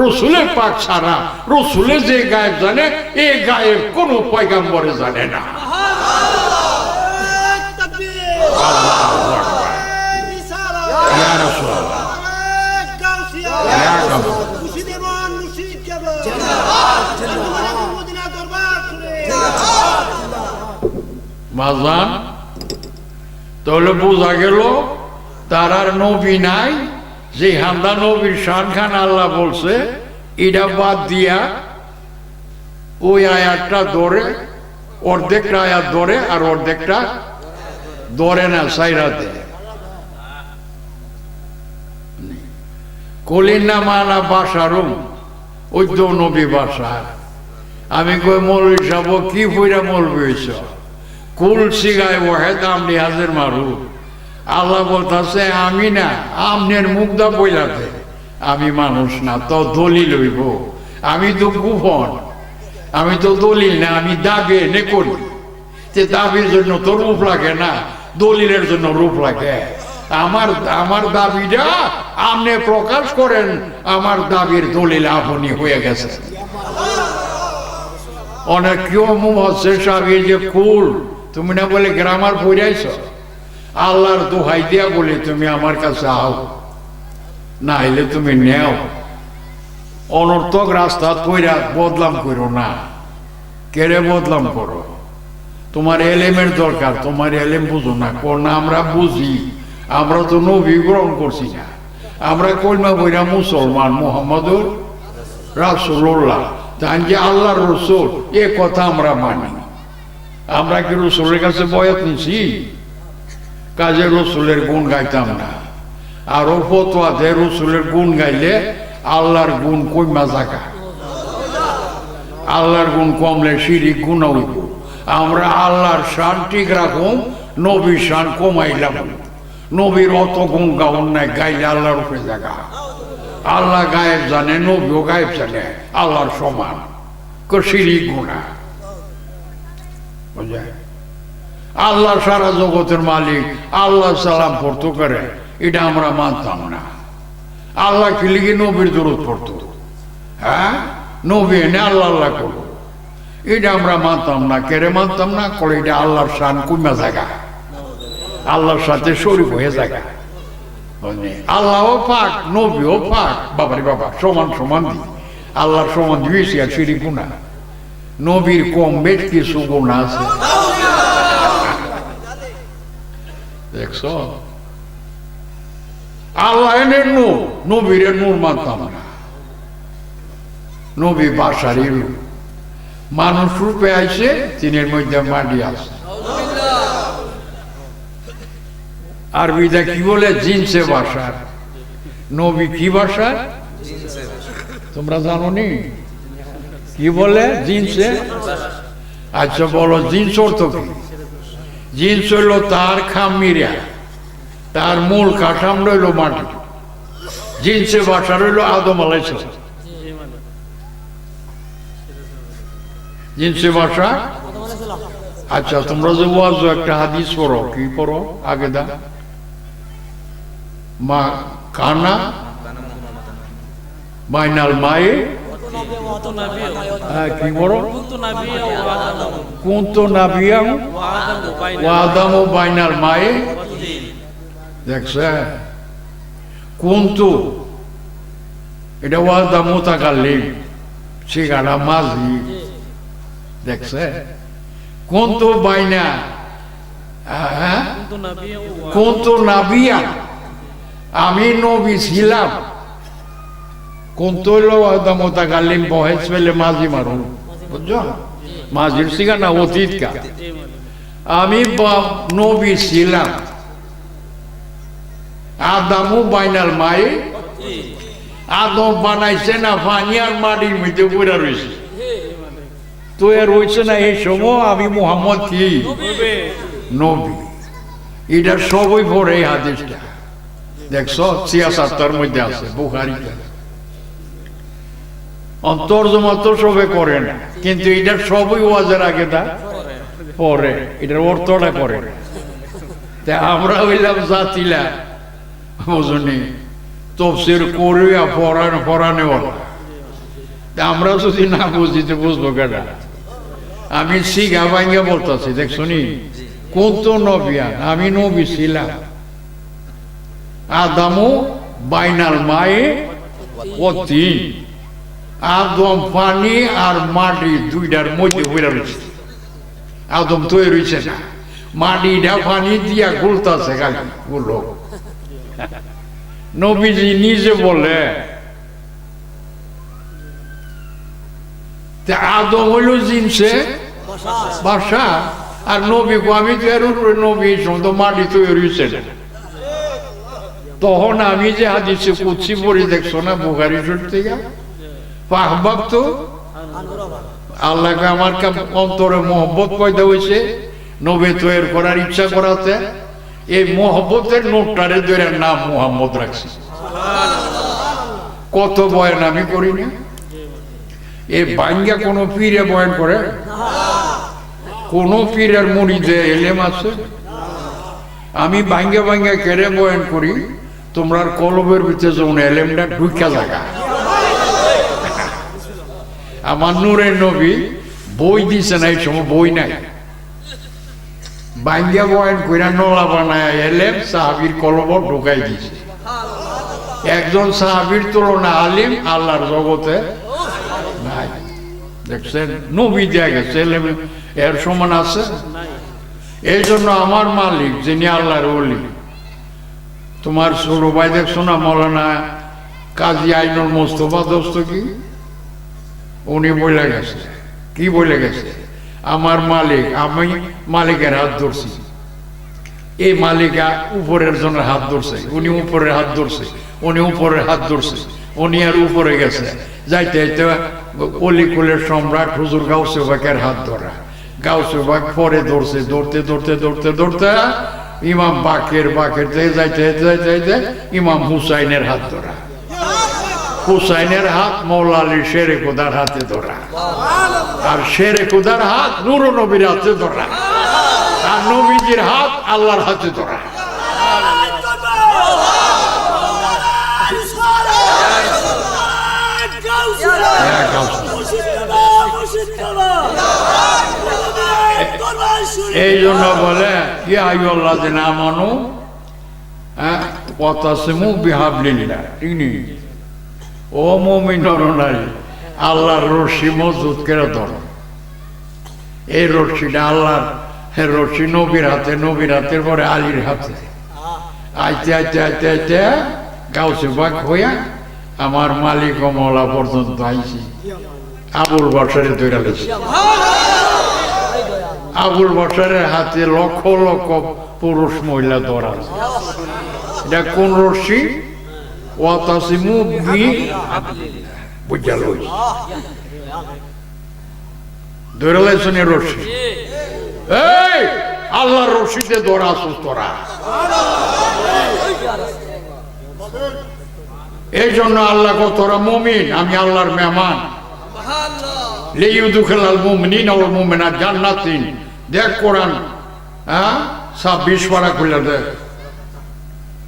রাসূলের পাক ছাড়া, রাসূলে যে গায়েব জানে এই গায়েব কোনো পয়গম্বরে জানে না। আল্লাহু আকবার। ইয়া রাসূলুল্লাহ, ইয়া মাজান, তাহলে বোঝা গেল তার আর নবী নাই। যে হামদা নবীর শান খান আল্লাহ বলছে, এটা বাদ দিয়া ওই আয়াতটা ধরে, অর্ধেকটা আয়াত ধরে আর অর্ধেকটা ধরে না, সাইরাতে কলিনা মানা বাসারুম, ওই তো নবী বাসা। আমি কই মৌলভী সাহেব কি পইরা মৌলভী হইছ? কুল সিগায় ওয়াহেদ আমনি হাজের মারু। আল্লাহ বলতেছে আমি না, আমনের মুগ্ধা বইলাতে, আমি মানুষ না তো দলিল হইব। আমি তো গোপন, আমি তো দলিল না, আমি দাবি এনে করি। যে দাবির জন্য তো রূপ লাগে না, দলিলের জন্য রূপ লাগে। আমার দাবিটা আপনি প্রকাশ করেন, আমার দাবির দলিল আপনি হয়ে গেছে। অনেক কেউ হচ্ছে সাবি যে কুল, তুমি না বলে গ্রামার পড়াইছ, আল্লাহর দোহাই দিয়া বলে তুমি আমার কাছে আও, না হইলে তুমি নেও। অনর্থক রাস্তা পইরা বদলাম করো না। কেড়ে বদলাম করো? তোমার এলেমের দরকার, তোমার এলেম বুঝো না। কোন আমরা বুঝি, আমরা তো নবী গ্রহণ করছি না। আমরা কলমা বইরা মুসলমান, মুহাম্মদুর রাসূলুল্লাহ, তাই যে আল্লাহর রসুল, এ কথা আমরা মানি। আমরা কি রসুলের কাছে বয়াত নিছি? কাজে রসুলের গুণ গাইতাম না, আরো ফতোয়া দেয় রসুলের গুণ গাইলে আল্লাহর গুণ কইমা জাগা, আল্লাহর গুণ কমলে শিরিক গুণ হইব। আমরা আল্লাহর শান ঠিক রাখুম, নবীর শান কমাইলাম। নবীর অত গুণ গাউন নাই, গাইলে আল্লাহর উপরে জাগা। আল্লাহ গায়েব জানে, নবীও গায়েব জানে, আল্লাহর সমান শিরিক গুণা। বুঝলেন? আল্লাহ সারা জগতের মালিক, আল্লাহ সালাম পড়তো করে, এটা আমরা মানতাম না। আল্লাহ কি লিখে নবীর দরুদ পড়তো, হ্যাঁ নবী এনে আল্লাহ আল্লাহ করবো, এটা আমরা মানতাম না। কেড়ে মানতাম না করে, এটা আল্লাহর শান কমা জায়গা, আল্লাহর সাথে শরীক হয়ে জায়গা। আল্লাহও পাক, নবীও পাক, বাবারে বাবা সমান সমান দি আল্লাহর সমান দিয়েছি। আর শিরিক গুনাহ নবীর কম বেশ কিছু গুনাহ আছে, দেখছ? আল্লাহ এনের নূর, নবীর নূর মানতাম না। নবী বাসারই রূপ, মানুষ রূপে আইছে, তিনের মধ্যে মাটি আছে। আরবিটা কি বলে? জিনসে বাসার। নবী কি বাসার তোমরা জানো নি? কি বলে? জিনসে। আচ্ছা বলো, জিন্স অর্থ কি? জিন্স হইল তার খামিরা, তার মূল কাঠাম রইল মাটি। জিনসে বাসা রইল আদম আলাইহিস সালাম। জিনসে বাসা। আচ্ছা তোমরা যে ওয়াজ একটা হাদিস পড়ো, কি পড়ো আগে দা? মা কানা বাইনাল মায়ে, কি বড় কুন্ত নাবিয়াম ওয়াদাম বাইনাল মায়ে। দেখছে কুন্তু, এটা ওয়াদাম মুতাকাল্লিম, সিগারা মাঝি। দেখছে কুন্তু বাইনা, কুন্তু নাবিয়া, আমি নবী ছিলাম। কুন্তু হইল ওয়াদাম মুতাকাল্লিম, বহেস পেলে মাঝি মারুন, বুঝছো? মাঝির সিগারা অতীত কা। আমি নবী ছিলাম। আদামু বাইনাল মায়ে, আদম বানাইছে না পানি আর মাটির মধ্যে পড়ে রয়েছে, তো এর রয়েছে না এই সময় আমি মুহাম্মদ কি নবী। এটা সবই পড়ে এই হাদিসটা, দেখছো ৭৬ মধ্যে আছে বুখারীতে। তরজমা তো সবে করে না, কিন্তু এটা সবই ওয়াজের আগে দা পরে, এটার অর্থটা করে। তা আমরা হইলাম জাতিলা, বুঝনি তফসির করিয়া পড়ানে বলা। তা আমরা যদি না বুঝিতে বুঝবো কেনা? আমি শিখা ভাঙ্গা বলতেছি, দেখছো নি? কোন তো নবিয়ান, আমি নবী ছিলাম। আদামু বাইনাল মায়ে অতি, আদম পানি আর মাটি দুইটার মধ্যে হয়ে রয়েছে। আদম তৈরি রয়েছে না, মাটিটা পানি দিয়া গুলতাছে খালি গুলো। নবীজি নিজে বলে আদম হইল জিনসে বাসা, আর নবী আমি তো এর উপরে নবী তো মাটি তৈরি হয়েছে না। তখন আমি যে হাদিসে কুদসি পড়ি, দেখছো না বুখারী শরীফ থেকে, ফাহবাবতু আল্লাহকে আমার অন্তরে মহব্বত পয়দা হয়েছে, নবী তৈরি করার ইচ্ছা করাতে এই মহব্বতের নোটটারে ধরে নাম মুহাম্মদ রাখছি। কত বয়ান আমি করি না, এই বাঙ্গা কোন পীরে বয়ান করে? কোন পীরের মুরিদে এলেম আছে? আমি বাঙ্গা বাঙ্গা কেড়ে বয়ান করি, তোমরা কলবের ভিতরে যখন এলেমটা ঢুকা জায়গা। আমার নূরের নবী বই দিছে না, এই সময় বই নাই, বাঙ্গা বয়ান কইরা নলা বানায় এলেম সাহাবীর কলবর ঢুকাই দিছে। একজন সাহাবীর তুলনা আলিম আল্লাহর জগতে নাই। দেখছেন নবী দেয়া গেছে, এলেম এর সমান আছে? এই জন্য আমার মালিক যিনি আল্লাহর ওলি, তোমার ছোট ভাই দেখছো না মৌলানা কাজী আইনুল মোস্তফা দস্তগীর, উনি বলে গেছে, কি বলে গেছে? আমার মালিক, আমি মালিকের হাত ধরছি, এই মালিকা উপরের জনের হাত ধরছে, উনি উপরের হাত ধরছে, উনি উপরের হাত ধরছে, উনি আর উপরে গেছে। যাইতে যাইতে অলিকুলের সম্রাট হুজুর গাউসে বাকের হাত ধরা, গাউসে বাক পরে ধরছে, ধরতে ধরতে ধরতে ধরতে ইমাম বাকের যাইতে যাইতে যাইতে ইমাম হুসাইনের হাত ধরা, হুসাইনের হাত মৌলা আলী শেরে খুদার হাতে ধরা, আর শেরে খুদার হাত নূর নবীর হাতে ধরা, আর নবীজির হাত আল্লাহর হাতে ধরা। এই জন্য বলে ইয়া আইয়ুহাল্লাযিনা আমানু ওয়াতাসিমু বিহাবলিল্লাহ, ঠিক নেই? ও মুমিন নরনারী, আল্লাহর রশি মজবুত করে ধরো। এই রশিটা আল্লাহর রশি নবীর হাতে, নবীর হাতের পরে আলীর হাতে। আইতে আইতে আইতে আইতে গাউসে বাক হইয়া আমার মালিক ও মওলা পর্যন্ত আইছি। আবুল বশরে ধরে লেছি। আবুল বশরের হাতে লক্ষ লক্ষ পুরুষ মহিলা ধরা। এটা কোন রশি? ওয়াতাসিমু বুঝা লইছি, ধরে লাইছেন রশি। এই আল্লাহর রশিতে ধরা আসুস তোরা। এই জন্য আল্লাহ কো তোরা মুমিন, আমি আল্লাহর মেহমান। লিইউদখিলাল মুমিনিনা ওয়াল মুমিনাত জান্নাতিন। দেখ কোরআন 26 পারা খুলে দেখ।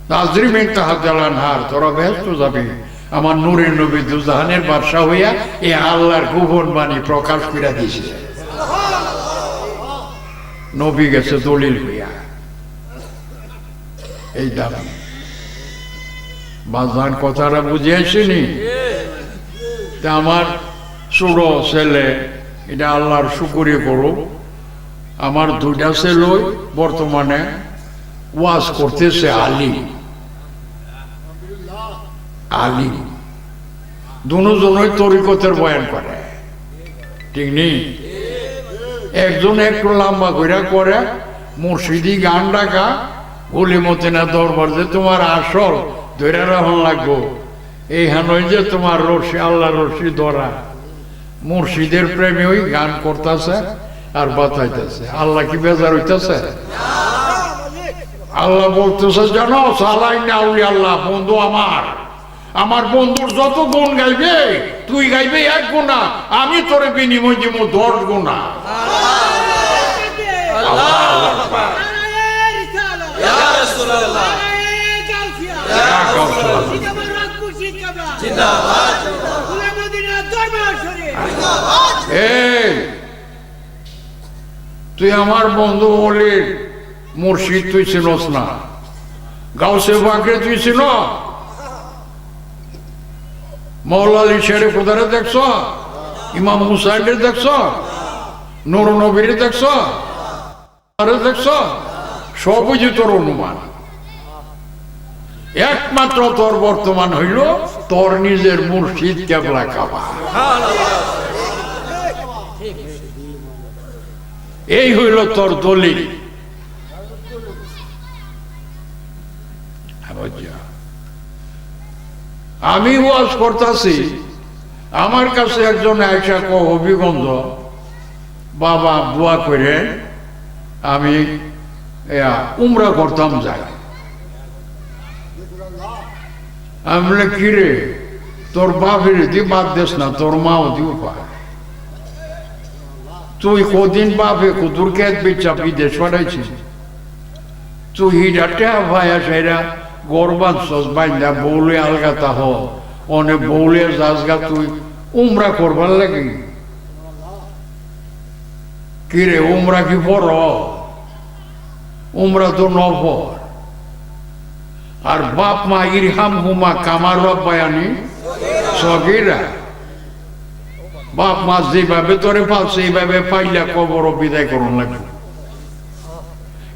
তাজরি মিন তাহতিল আনহার, তোরা বেহেশতে যাবি। আমার নূরের নবী দুজাহানের বাদশা হইয়া এই আল্লাহর গোপন বাণী প্রকাশ করে দিয়েছে। নবী গেছে দলিল হইয়া। এই দাবি বাজান কথাটা বুঝিয়েছিনি? তা আমার ছোট ছেলে, এটা আল্লাহর শুকরিয়া করো, আমার দুইটা ছেলে বর্তমানে ওয়াজ করতেছে আলিম। আলিম দুজনই তরিকতের বয়ান করে, ঠিক নেই? একজন একটু লম্বা করে মুর্শিদি গান ডাকা, গলিমতিনা দরবার যে তোমার আসল ধরে রাখন লাগবো, এইখানে যে তোমার রশি, আল্লাহ রশি ধরা। মুর্শিদের প্রেমে ওই গান করতেছে আর বাতাইতেছে। আল্লাহ কি বেজার হইতেছে? আল্লাহ বলতেছে জানো, সালাইনা আউলিয়া আল্লাহ, বন্ধু আমার, আমার বন্ধুর যত গুণ গাইবে তুই গাইবে 1 গুণা, আমি তোরে বিনিময় দিব 10 গুণা। তুই আমার বন্ধু বলির মুর্শিদ, তুই চিনস না? গাউসে বাকে তুই চিন? মওলা আলী শেরে খুদারে দেখছ? ইমাম হুসাইনের দেখছ? নূর নবীর দেখছ? দেখছ? সবই যে তোর অনুমান। একমাত্র তোর বর্তমান হইল তোর নিজের মুর্শিদ কেবলা কাবা। এই হইল তোর দলিল। আমি ওয়াজ করতেছি, আমার কাছে একজন আয়সা হবিগঞ্জ, বাবা দোয়া করে আমি উমরা করতাম যাই। আমি বলে কি রে, তোর বাপের দিয়ে বাদ দেস না, তোর মাও দিও পা। তুই কদিন বাপে কুতুর খেত বেচা বিদেশ পাঠাইছিস, তুই হিডাটা ভাইয়া সেরা গরবান সস বাইন্দা বৌলে আলগাতা হ অনেক বৌলে যাসগা, তুই উমরা করবার লাগে কি রে? উমরা কি বড়? উমরা তো নফর। আর বাপ মা ইরহাম হুমা কামার রব্বায়ানি সগীরা, বাপ মা যেভাবে তোরে পালছে এইভাবে পাইলা কবর বিদায় করুন লাগবে।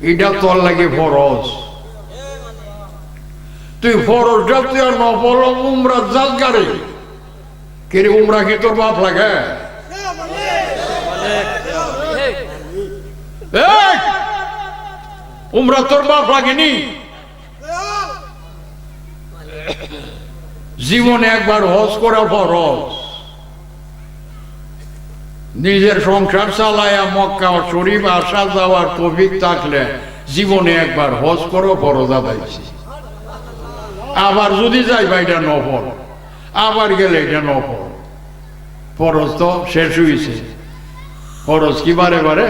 এটা তোর লাগে ফরজ। তুই ফরজ তুই আর নফল উমরা যাস গাড়ি কে রে? উমরা কি তোর বাপ লাগে? উমরা তোর বাপ লাগেনি? জীবনে একবার হজ করা ফরজ। নিজের সংসার চালায়া মক্কা শরীফ আসা যাওয়ার তৌফিক থাকলে জীবনে একবার হজ করো, ফরজ আদায়ছি। আবার যদি যাইবা এটা নফল, আবার গেলে এটা নফল। ফরজ তো শেষ হয়েছে। ফরজ কি বারে বারে?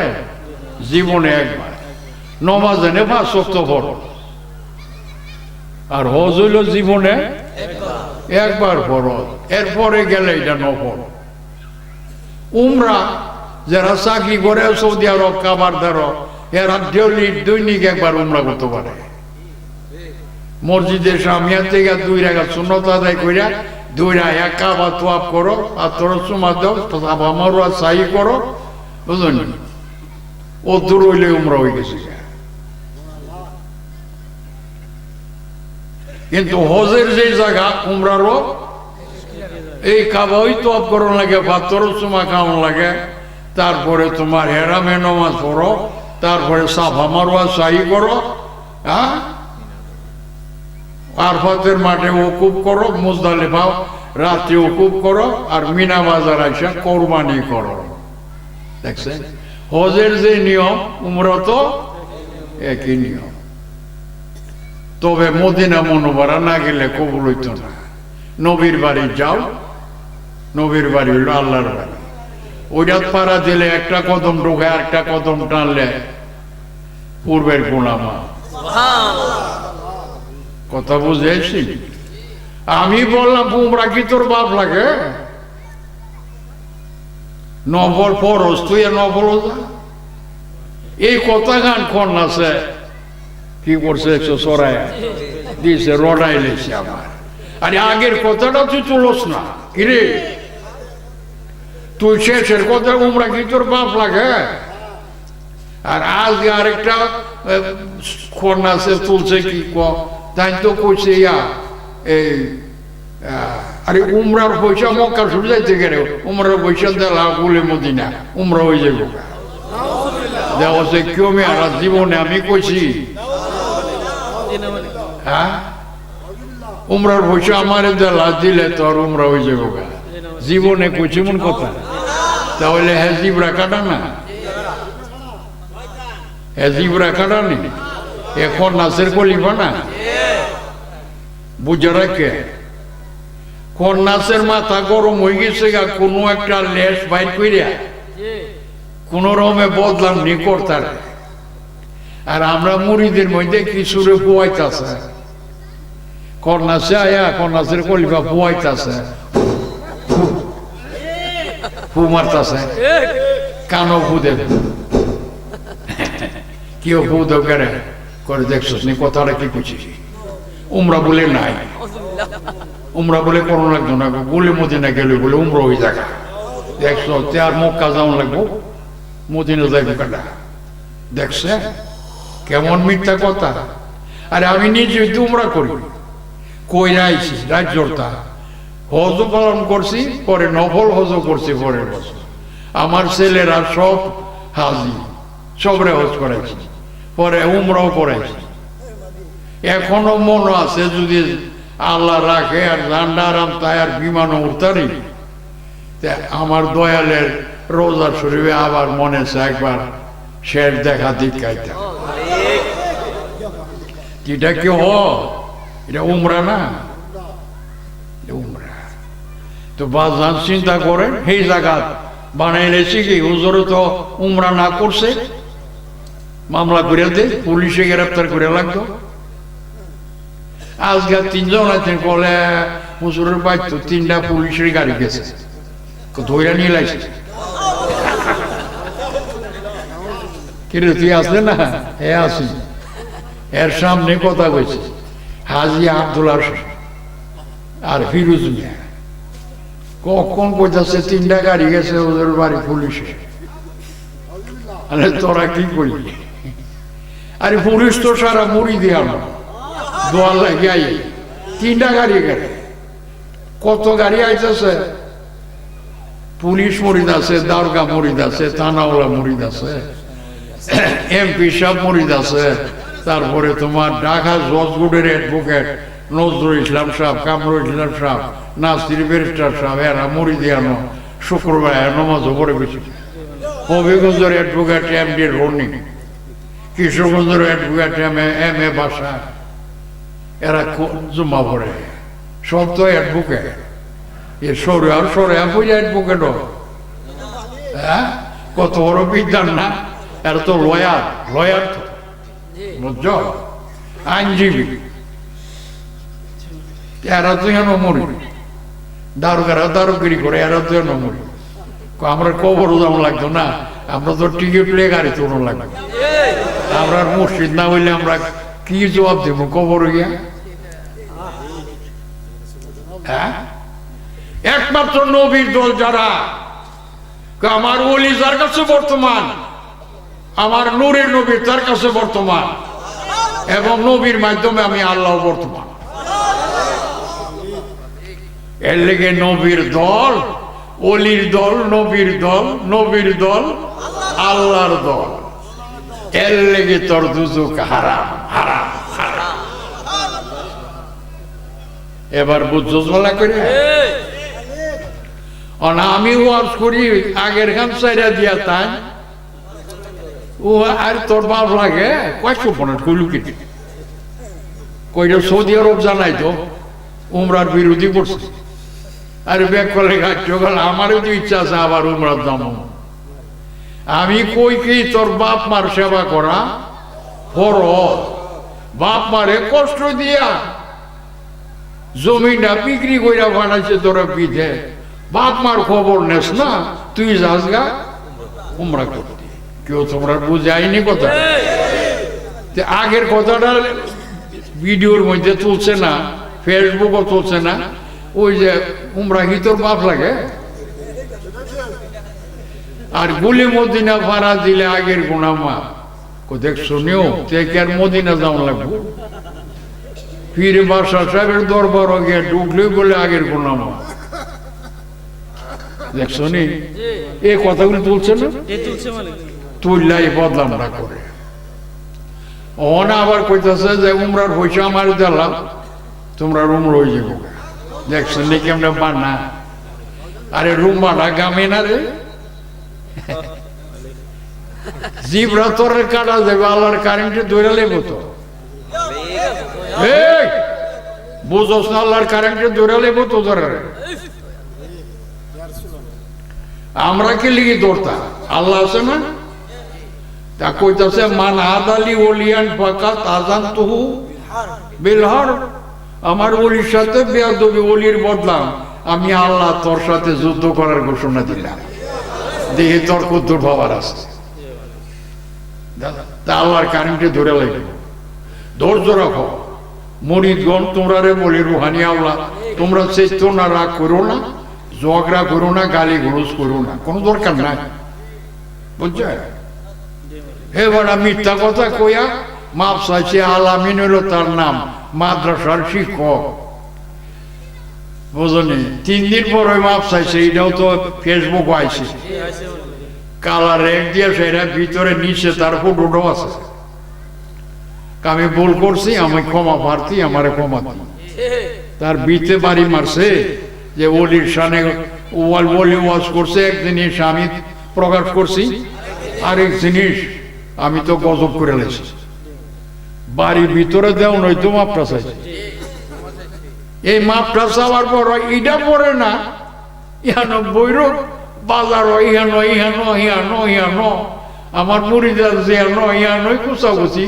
জীবনে একবার। নমাজ এনে 5 ওয়াক্ত ফরজ, আর হজ হইল জীবনে একবার ফরজ। এরপরে গেলে এটা নফল। উমরা যারা চাকরি করে সৌদি আরব, কাবার দ্বারা, এরা দৈনিক একবার উমরা করতে পারে। মসজিদের সামিয়া থেকে 2 রাকাত সুন্নত আদায় কইরা 2 রাকাত কাবা তোয়াফ করো, আর তোর সুমা দাও, সাফা মারওয়া সাই করো, বুঝলি? ও দূর হইলে উমরা হয়ে গেছে। কিন্তু হজের যে জায়গা উমরারও এই কাবাই তোয়াফ করন লাগে, পাথর চুমা খাওয়ান লাগে, তারপরে তোমার হেরামে নামাজ পড়ো, তারপরে সাফা মারওয়া সাই করো, হ্যাঁ, আরফাতের মাঠে ওকুব করো, মুজদালিফা রাত্রি ওকুব করো, আর মিনা বাজার আইসা কোরবানি করো। দেখছেন হজের যে নিয়ম, উমরা তো একই নিয়ম। তবে মদিনা মুনওয়ারা না গেলে কবুল হইত না। নবীর বাড়ি যাও, নবীর বাড়ি হইল আল্লাহর বাড়ি। ওইটা পাড়া দিলে একটা কদম ঢোকে, আর একটা কদম টানলে পূর্বের গুনাহ মাফ। কথা বুঝেছি? আমি বললাম উমরা কি তোর বাপ লাগে? নফল ফরজ, তুই নফল যা। এই কথা গান কোন আছে কি করছে, 100 দিয়েছে, রডাই লেছে আমার। আরে আগের কথাটা তুই তুলস না, কিরে তুই শেষের কথা উমরা কি তোর বাপ লাগে? আর আজকে আরেকটা কন্যা আছে তুলছে কি তাই তো কইছে ইয়া এই আরে উমরার পয়সা মক্কা শুরু যাইতে গেলে উমরার পয়সা দেলা বলে মদিনা উমরা হয়ে যাবো। দেওয়া সে কেউ আর জীবনে আমি কইছি, হ্যাঁ, উমরার পয়সা আমার দেলা দিলে তো আর উমরা হয়ে যাবো। জীবনে কইছি মন কথা। তাহলে হ্যাঁ জিবরা কাটা না, হ্যাঁ জিবরা কাটা নি, এখন নাচের কলিফা না বুঝে রাখে। কন্যাসের মাথা গরম হয়ে গেছে, কোনো একটা লেস বাইর কইরা কোন রকমে বদলাম নি করতার। আর আমরা মুড়িদের মধ্যে কিছুরে পোয়াইতাছে, কন্যাসে আয়া কন্যাসের কলিফা পোয়াইতাছে, ফু মারতাছে, কানো ফু দেবে, কেউ ফু দেবে করে দেখছিস নি কথাটা কি করছিস? উমরা বলে নাই, উমরা বলে করো লাগতো না, বলে মদিনা গেলে বলে উমরা ওই জায়গা দেখছো আর মক্কা যাওয়া লাগবো, মদিনা যাইব কাটা। দেখছে কেমন মিথ্যা কথা। আরে আমি নিজে উমরা করি, কইরা আইছি রাজ্যটা, হজও পালন করছি, পরে নফল হজও করছি পরের বছর। আমার ছেলেরা সব হাজি, সবরে হজ করাইছি, পরে উমরাও করাইছি। এখনো মনে আছে যদি আল্লাহ রাখে আর জান্ডা আরাম তাই আর বিমানও উঠতারি, আমার দয়ালের রোজা শরীফে আবার মনে আছে একবার শের দেখা দিকাইতা। এটা কি এটা উমরা না, উমরা তো বাজান চিন্তা করেন সেই জায়গা বানাইলেছি কি হুজুরে তো উমরা না করছে, মামলা করে দে, পুলিশে গ্রেপ্তার করে লাগতো। আজকে 3 জন আছেন বলে হুজুরের বাইতো 3টা পুলিশের গাড়ি গেছে, ধৈরা নিয়ে লাইছে। কিরে তুই আসলে না? এ আসি, এর সামনে কথা কইছে হাজি আব্দুল আর ফিরোজ মিয়া। কখন কইতাছে 3টা গাড়ি গেছে ওদের বাড়ি পুলিশে। আরে তোরা কি করলি? আরে পুলিশ তো সারা মুড়ি দিয়ে আনো দোয়া লাগে, 3টা গাড়ি গেলে কত গাড়ি আইতেছে, পুলিশ মরিদ আছে, দারোগা মরিদ আছে, থানাওয়ালা মরিদ আছে, এমপি সাহেব মরিদ আছে, তারপরে তোমার ঢাকা জজগুডের অ্যাডভোকেট নজরুল ইসলাম সাহেব, কামরুল ইসলাম সাহেব, নাসির ব্যারিস্টার সাহেব, এরা মুরিদিয়ানো শুক্রবার নমাজও পড়ে গেছে। হবিগঞ্জের অ্যাডভোকেট এমডি রনি, কিশোরগঞ্জের অ্যাডভোকেট এম এ বাসা, এরা জমা পড়ে, সব তো অ্যাডভোকেট। এ সরে আর সরে বুঝে অ্যাডভোকেট, হ্যাঁ কত বড় বিদ্যান না, এরা তো লয়ার, লয়ার তো বুঝছ, আইনজীবী। এরা তো যেন মরি, দারোগারা দারোগিরি করে, এরা তো যেন মরি। আমরা কবরও যেমন লাগতো না, আমরা তো টিকিট নিয়ে গাড়ি তোলো লাগতো। আমরা মসজিদ না হইলে আমরা কি জবাব দেবো কবর গিয়া? হ্যাঁ, একমাত্র নবীর দল যারা, আমার ওলি যার কাছে বর্তমান, আমার নূরের নবী তার কাছে বর্তমান, এবং নবীর মাধ্যমে আমি আল্লাহ বর্তমান। এর লেগে নবীর দল, অলির দল, নবীর দল, নবীর দল, আল্লাহর দল। এর লেগে তোর দুজক হারাম, হারাম, হারাম। এবার বুঝছস বলা করে আমি ওয়াজ করি আগের খান চাইরা দিয়া তাই ও আর তোর বাপ লাগে কয়েকশো পনেরো কইলুকি কইটা সৌদি আরব জানাই তো উমরার বিরোধী করছে। আর ব্যাগ করলে গাছ আমারও তো ইচ্ছা আছে আবার উমরার দাম। আমি কই কি তোর বাপ মার সেবা করা ফরজ, বাপ মারে কষ্ট দিয়া জমিটা বিক্রি কইরা বানাইছে তোরা বিধে, বাপ মার খবর নেস না, তুই যাস গা উমরা করতে। কেউ তোমরা বুঝাইনি কথা, আগের কথাটা ভিডিওর মধ্যে তুলছে না, ফেসবুকও তুলছে না। ওই যে উমরা কি তোর বাপ লাগে? আর গুলি মদিনা ভাড়া দিলে আগের গুণামা দেখ শুনিও আর মদিনা যাওয়া লাগবো। পীর বাদশা সাহেবের দরবার গিয়ে ঢুকলে বলে আগের গুণামা। দেখ শুনি এই কথাগুলি তুলছে না, তুললাই বদলাম না করে অনা আবার কইতেছে যে উমরার পয়সা আমার দিলাম, তোমরা রুম রয়ে যাবো। দেখছেন নাকি আমরা বানা? আরে রুম বানা গামে না রে, জিবরা তোর কাটা যাবে, আল্লাহর কারেন্টে ধরে লেবো তো। বুঝোস না, আল্লাহর কারেন্টে ধরে লেবো তো ধরে। আমরা কি লিখি দৌড়তা? আল্লাহ আছে না, তা কইতাছে মান আদালি ওলিয়ান ফাকাত আজান তুহু বিলহার। আমার ওলির সাথে বেয়াদবি, ওলির বদলাম আমি আল্লাহ তোর সাথে যুদ্ধ করার ঘোষণা দিলাম। দেখি তোর কদ্দুর ভাবার আছে, তা আল্লাহর কারেন্টে ধরে লাগবে। ধৈর্য রাখো মরিদগণ, তোমরা রে বলি রুহানি আল্লাহ, তোমরা চেষ্টা না, রাগ করো না, ঝগড়া করো না, গালি গুলোজ করো না, কোনো দরকার নাই। বুঝছে? এবার মিথ্যা কথা কইয়া মাপ চাইছে। আলামিন হলো তার নাম, মাদ্রাসার শিক্ষক। বুঝলি, 3 দিন পর ওই মাপ চাইছে। এটাও তো ফেসবুক আইছে, কালার রেক দিয়ে সেটা ভিতরে নিচে তার ফটোটাও আছে। আমি ভুল করছি, আমি ক্ষমা প্রার্থী, আমারে ক্ষমা দিই। তার বিতে বাড়ি মারছে যে ওলির সামনে ওলি ওয়াজ করছে। এক জিনিস আমি প্রকাশ করছি, আরেক জিনিস আমি তো গজব করে লেছি। বাড়ির ভিতরে দেও নয়তো মাপটা চাইছে। এই মাপটা চাওয়ার পর এটা পড়ে না, ইহানো বৈরব বাজার, ইহানো ইহানো ইহানো ইহানো আমার মুড়িদার জিয়ানো ইহানোই কুচাকুচি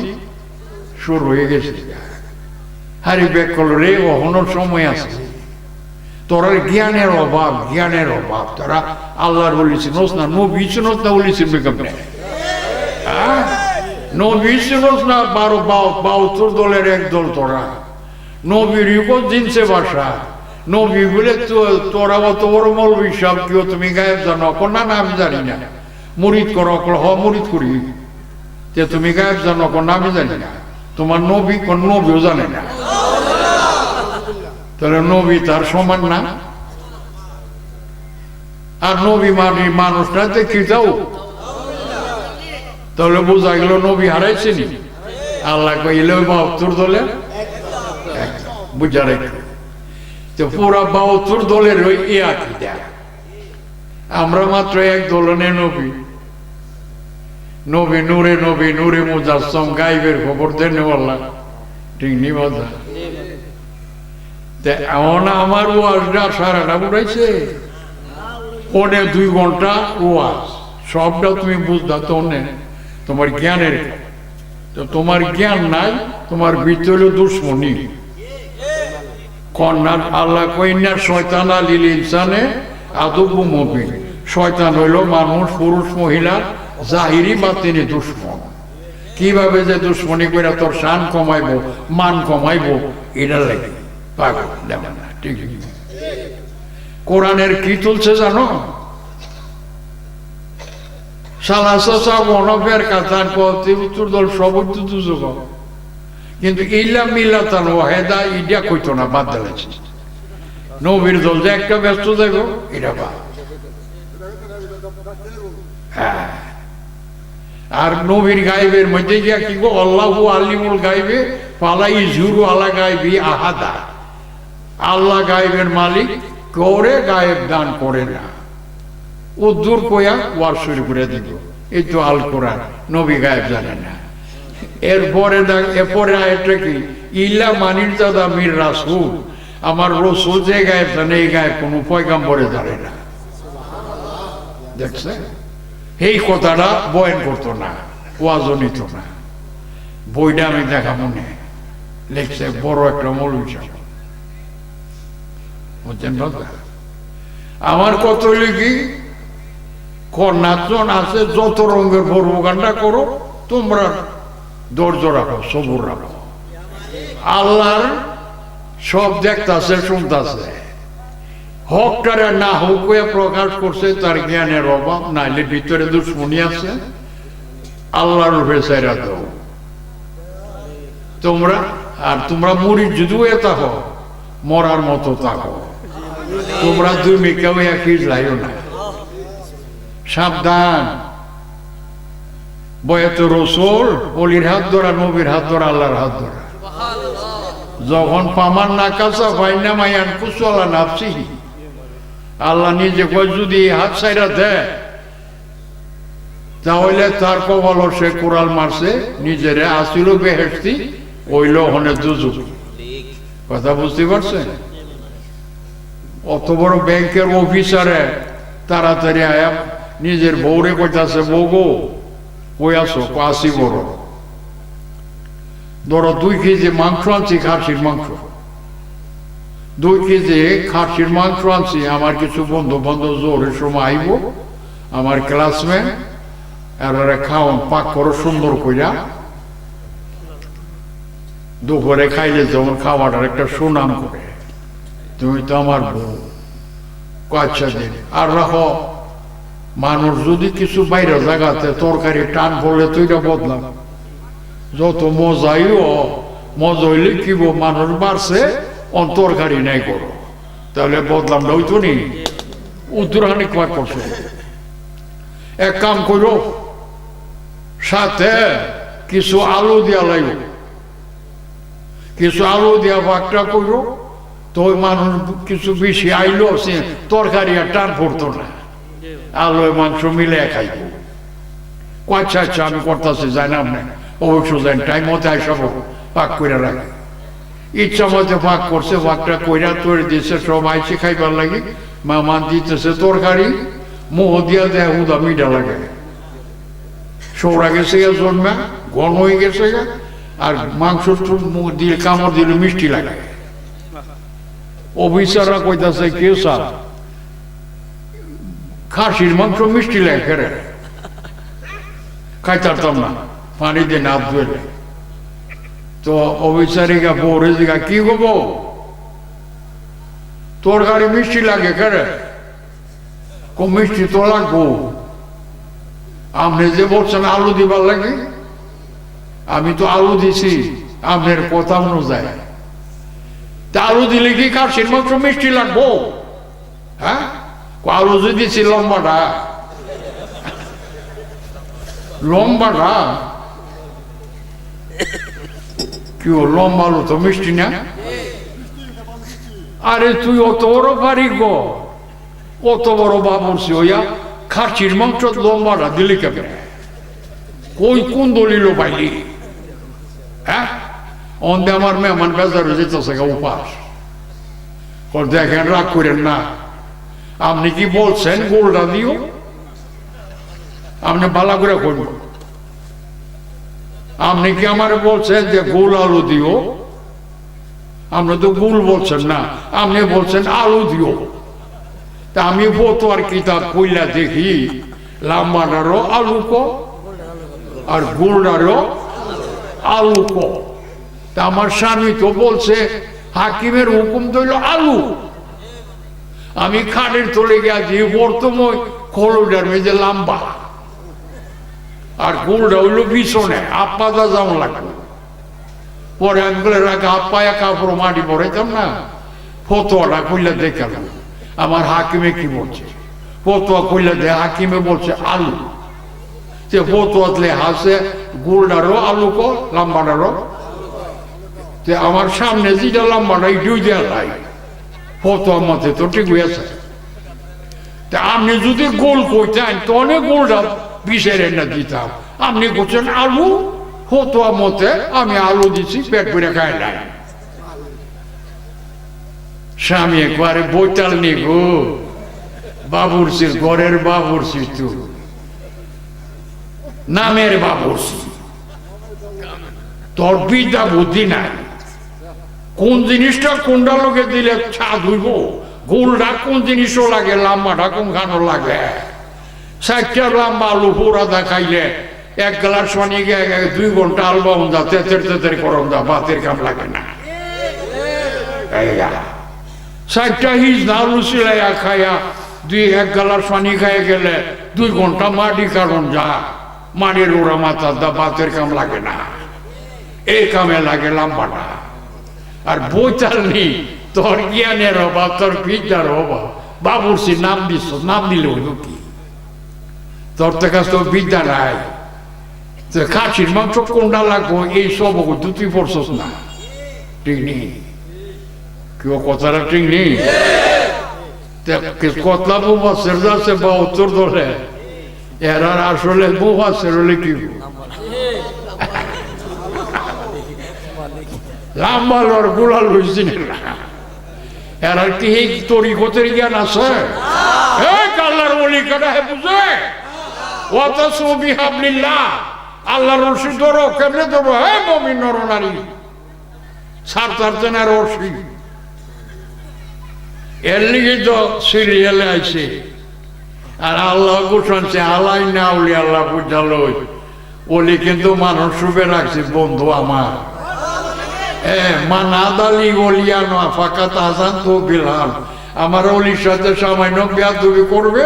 শুরু হয়ে গেছে। হারি বেক করল রে, অহনোর সময় আছে। তোরা জ্ঞানের অভাব, জ্ঞানের অভাব। তোরা আল্লাহর বলেছিল না, নবী চিনস না, বলেছিল কেমনে? নবী চিনস না, 72 দলের এক দল তোরা। নবীর জিনসে বাসা নবী বলে তোরা অত বড় মৌলবী সব কেউ তুমি গায়েব জানো? না না আমি জানি না। মুরিদ করো? হ মুরিদ করি। যে তুমি গায়েব জানো? না আমি জানি না। তোমার নবী কোন? নবীও জানে না। তাহলে নবী তার সমান না? আর নবী মানে মানুষটা দেখি যাও, তাহলে বোঝা গেল নবী হারাইছে নি। আল্লাহ কইলে 72 দলে বুঝা রেখো তো পুরা 72 দলের ওই আকীদা আমরা মাত্র এক দলনে নবী নবী নূরে মুজাসসাম গায়েবের খবর দেন আল্লাহ ঠিক নি বাজা তে আমার ওয়াজটা সারাটা বুঝাইছে ওনে 2 ঘন্টা ওয়াজ সবটা তুমি বুঝতা তো তোমার জ্ঞানের তো তোমার জ্ঞান নাই তোমার ভিতরে দুশ্মনী কন্যার আল্লাহ কইনা শয়তান লিল ইনসানে আদবু মুবিন শয়তান হইল মানুষ পুরুষ মহিলা জাহিরি বাতিনি দুশ্মন কিভাবে যে দুশ্মনী করে তোর শান কমাইবো মান কমাইবো এটা লাগে পাগল দেবে না ঠিক কোরআনের কি তুলছে জানো সালাসা মনফের কাতান পথে উত্তর দল সব দুযোগ কিন্তু ইল্লা মিল্লাতান ওয়াহিদা ইডা কইতো না বাদ দিলেছে নবীর দল যে একটা ব্যস্ত দেখো এটা বাদ হ্যাঁ আর নবীর গায়েবের মধ্যে গিয়া কি গো আল্লাহু আলিমুল গায়েবে ফালাই জুরু আলা গায়েবি আহাদা আল্লাহ গায়েবের মালিক করে গায়েব দান করে না ও দূর কইয়া ওয়ার শুরু করে দিব এই তো আল কোরআন নবী গায়েব জানে না এরপরে আয়াতটা কি ইল্লা মানির দাদা মির রাসূল আমার রাসূল যে গায়েব জানে এই গায়েব কোনো পয়গাম্বরে জানে না দেখছে এই কথাটা বয়ান করতো না ওয়াজও নিত না বইটা আমি দেখা মনে লিখছে বড় একটা মৌলবী সাহেব বুঝছেন দাদা আমার কত লিখি নাচন আছে যত রঙের প্রোপাগান্ডা করো তোমরা ধৈর্য রাখো সবুর রাখো আল্লাহর সব দেখতাছে শুনতাছে হকটারে না হোক প্রকাশ করছে তার জ্ঞানের অভাব নাইলে ভিতরে দুশ্মনী আছে আল্লাহর রূপে চাইরা দাও তোমরা মুড়ি যদিও থাকো মরার মতো থাকো তোমরা দুই মেকাও একই যাইও না সাবধান বয়াত রসুল অলির হাত ধরা নবীর হাত ধরা আল্লাহর হাত ধরা যখন পামান না কাঁচা ফাইনা মায়ান কুসলা নাফসি আল্লাহ নিজে কয় যদি হাত ছাইরা দেয় তাহলে তার কবল সে কোরাল মারছে নিজেরে আসিল বেহেশতি ওইল হনে দুজুক কথা বুঝতে পারছেন অত বড় ব্যাংকের অফিসারে তাড়াতাড়ি আয়া নিজের বউরে কইতাছে বউ গো কই আসো আসি বড় ধরো 2 কেজি মাংস আনছি খাসির মাংস 2 কেজি খাসির মাংস আনছি আমার কিছু বন্ধু বান্ধব জোরের সময় আইব আমার ক্লাসমেট এরা খাওয়ান পাক করো সুন্দর কইরা দুপুরে খাইলে যেমন খাওয়াটার একটা সুনাম করে তুমি তো আমার বউ আচ্ছা দিন আর রাখো মানুষ যদি কিছু বাইরে জায়গাতে তরকারি টান পড়লে তো এটা বদলাম যত মজা হইলে কি মানুষ বাড়ছে তরকারি নাই করো তাহলে বদলামটা হইতো নি উত্তরানি কয়েক করছে এক কাম করো সাথে কিছু আলু দিয়া লাগবে কিছু আলু দিয়া ভাগটা করো তো ওই মানুষ কিছু বেশি আইলো সে তরকারি আর টান পড়তো না আলু মাংস মিলে খাইব আচ্ছা আচ্ছা আমি করতেছি জানাম না অবশ্য জান টাইম মতো আইসব পাক করে রাখে ইচ্ছা মতো ভাগ করছে ভাগটা কইরা তৈরি দিয়েছে সব আইসে খাইবার লাগে মামান দিতেছে তরকারি মোহ দিয়া দেয় হুদা মিঠা লাগে সৌরা গেছে জন্মা ঘন হয়ে গেছে আর মাংস দিয়ে কামড় দিলে মিষ্টি লাগে অফিসাররা কইতাছে কেউ স্যার খাসির মাংস মিষ্টি লাগে খেরে খাইতারতাম না পানি দিয়ে নাপ ধুয়ে তো অফিসারিকা বউরে দিঘা কি গো তোর গাড়ি মিষ্টি লাগে খেরে মিষ্টি তো লাগবো আপনি যে বলছেন আলু দিবার লাগে আমি তো আলু দিছি আপনার কথা অনুযায়ী তা আলু দিলে কি খাসির মাংস মিষ্টি লাগবো হ্যাঁ আলু যদি দিছি লম্বাটা কি লম্বা আলু তো মিষ্টি না? আরে তুই অত বড় পারি গো, অত বড় বাবুর্চি হইয়া খাসির মাংস লম্বাটা দিলি কেমন? কই কোন দলিল পাইলি? হ্যাঁ, অন্ধে আমার মেহমান বেজার হয়ে যেতেছে উপাস। দেখেন, রাগ করেন না, আপনি কি বলছেন গোলটা দিও? আপনি বালা করে করব, আপনি কি আমার বলছেন যে গোল আলু দিও? আপনি তো গোল বলছেন না, আপনি বলছেন আলু দিও। তা আমি ফতোয়ার কিতাব কইলা দেখি লাম্বাটারও আলু কো আর গোলটারও আলু কো। তা আমার স্বামী তো বলছে হাকিমের হুকুম দিল আলু। আমি খাটের তলে গেছি, বর্তমান খোলটার মেঝে লম্বা আর গোলটা হইলো পিছনে, আপ্পাদা যেমন লাগবে। পরে আমি বলে রাখা আপ্পায়া কাপড় মাটি পড়াইতাম না, ফতোয়াটা কইলা দেখালাম আমার হাকিমে কি বলছে। ফতোয়া কইলা দে, হাকিমে বলছে আলু। সে ফতোয়াতলে হাসে গোলটারও আলু কো লম্বাটারও। আমার সামনে যেটা লম্বাটা দুই দেওয়া যায়, ফতোয়া মতে তো ঠিক হয়েছে। তা আপনি যদি গোল কইতেন তো অনেক গোলটা বিষের না দিতাম। আপনি করছেন আলু, ফতোয়া মতে আমি আলু দিচ্ছি, পেট ভরে খাই নাই। স্বামী একবারে বৈতাল নি গো, বাবুর্চির ঘরের বাবুর্চি তো নামের বাবুর্চি, তোর বিদ্যা বুদ্ধি নাই। কোন জিনিসটা কোনটা লোকে দিলে ছাদ হইব, গোলটা কোন জিনিসও লাগে, লাম্বাটা কোনখানো লাগে। চারটা লম্বা আলু পোড়া খাইলে এক গ্লাস পানি 2 ঘন্টা আলবা দা তেতের তেতের করম দা, ভাতের কাম লাগে না। চারটা হিজনা আলু সিলাইয়া খাইয়া 1 গ্লাস পানি খাইয়া গেলে 2 ঘন্টা মাটি কারণ যা, মাটির ওরা মাথা দা, ভাতের কাম লাগে না। এই কামে লাগে লাম্বাটা। আর বইতাল নি, তোর জ্ঞানের অভাব, তোর বিদ্যার অভাব। বাবুর্চি নাম দিস, নাম দিলে হইল কি? তোর তো কাছে তো বিদ্যা নাই। খাসির মাংস কোনটা লাগবো এই সব তুই পড়ছস না, ঠিক নেই? কেউ কথাটা ঠিক নেই? কতলা মুফাসসির আছে 72 দলে, এরা আসলে মুফাসসির হলে কি লাম্বা লর গোলাল হয়েছি না। এরা কি এই তরিকতের জ্ঞান আছে? আল্লাহর ওলি কাটা হে বুঝে ওয়াতাসু বিহাবলিল্লাহ, আল্লাহর রশি ধরো। কেমনে ধরো? হে মুমিন নরনারী, সার তার রশি। এর লিগে তো সিরিয়ালে আইছে। আর আল্লাহ ঘোষণছে আলাই না উলি আল্লাহ বুঝাল ওলি কিন্তু মানুষ রূপে রাখছে বন্ধু আমার। মানাদালি ওলিয়ানো ফাকাত আজান তো বিলাল, আমার অলির সাথে সামান্য বেয়াদবি করবে,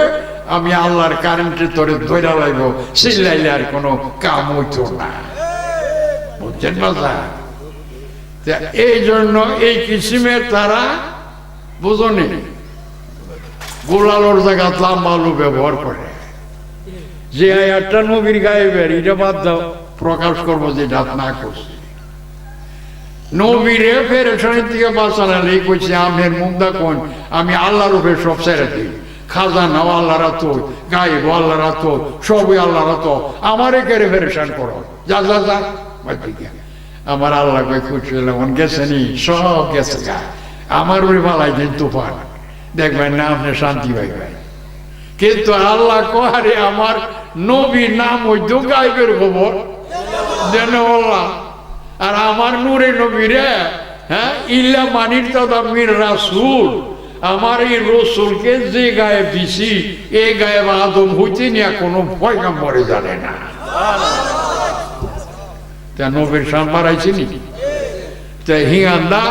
আমি আল্লাহর কারেন্টে তোরে ধৈরা লাইব, চিল্লাইলে আর কোনো কাম হইতো না। বুঝছেন বাজা? এই জন্য এই কিসিমের তারা বুঝনি গোলালোর জায়গা লাম্বা আলু ব্যবহার করে। যে আয়াতটা নবীর গায়েবের, এটা বাদ দাও, প্রকাশ করবো যেটা না করছে। নবীরে পেরেশানির থেকে বাঁচালে কইছে আমের মুন্দা কোন, আমি আল্লাহর উপরে সব ছেড়ে দিই। খাজানাও আল্লাহর তো, গায়েব আল্লাহর তো, সবই আল্লাহর তো, আমারে কেড়ে পেরেশান করো, যা যা যা। আমার আল্লাহ কই খুশি হলাম, গেছে নি সব গেছে গা, আমার ওই মালাই দিন তুফান, দেখবেন না আপনি শান্তি পাইবেন। কিন্তু আল্লাহ কহারে আমার নবীর নাম ওই তো গায়েবের খবর দেন আল্লাহ। আর আমার নূরে নবীরে ইল্লা মানির দাদা মীর রাসূল, আমার এই রসুলকে যে গায়েব দিছি এই গায়েব আদম হইতে নিয়ে কোনো পয়গাম্বরে জানে না। তা নবীর শান বাড়াইছে নি? তা হিয়ান্দা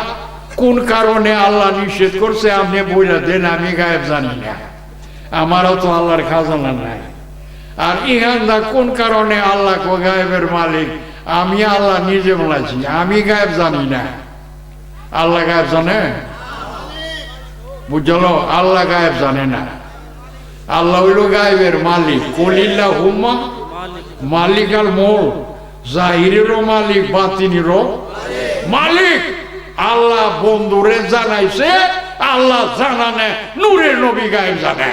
কোন কারণে আল্লাহ নিষেধ করছে আপনি বইলা দেন, আমি গায়েব জানি না, আমারও তো আল্লাহর খাজানা নাই। আর ইহান্দা কোন কারণে আল্লাহ কো গায়েবের মালিক, আমি আল্লাহ নিজে বলেছি, আমি গায়েব জানি না, আল্লাহ গায়েব জানে। বুঝলো? আল্লাহ গায়েব জানে না, আল্লাহ হইল গায়েবের মালিক। কলিল্লাহ হুম্মা মালিক আল মোল, জাহিরেরও মালিক বাতিনেরও মালিক আল্লাহ বন্ধুরে জানাইছে, আল্লাহ জানানে নূরের নবী গায়েব জানে।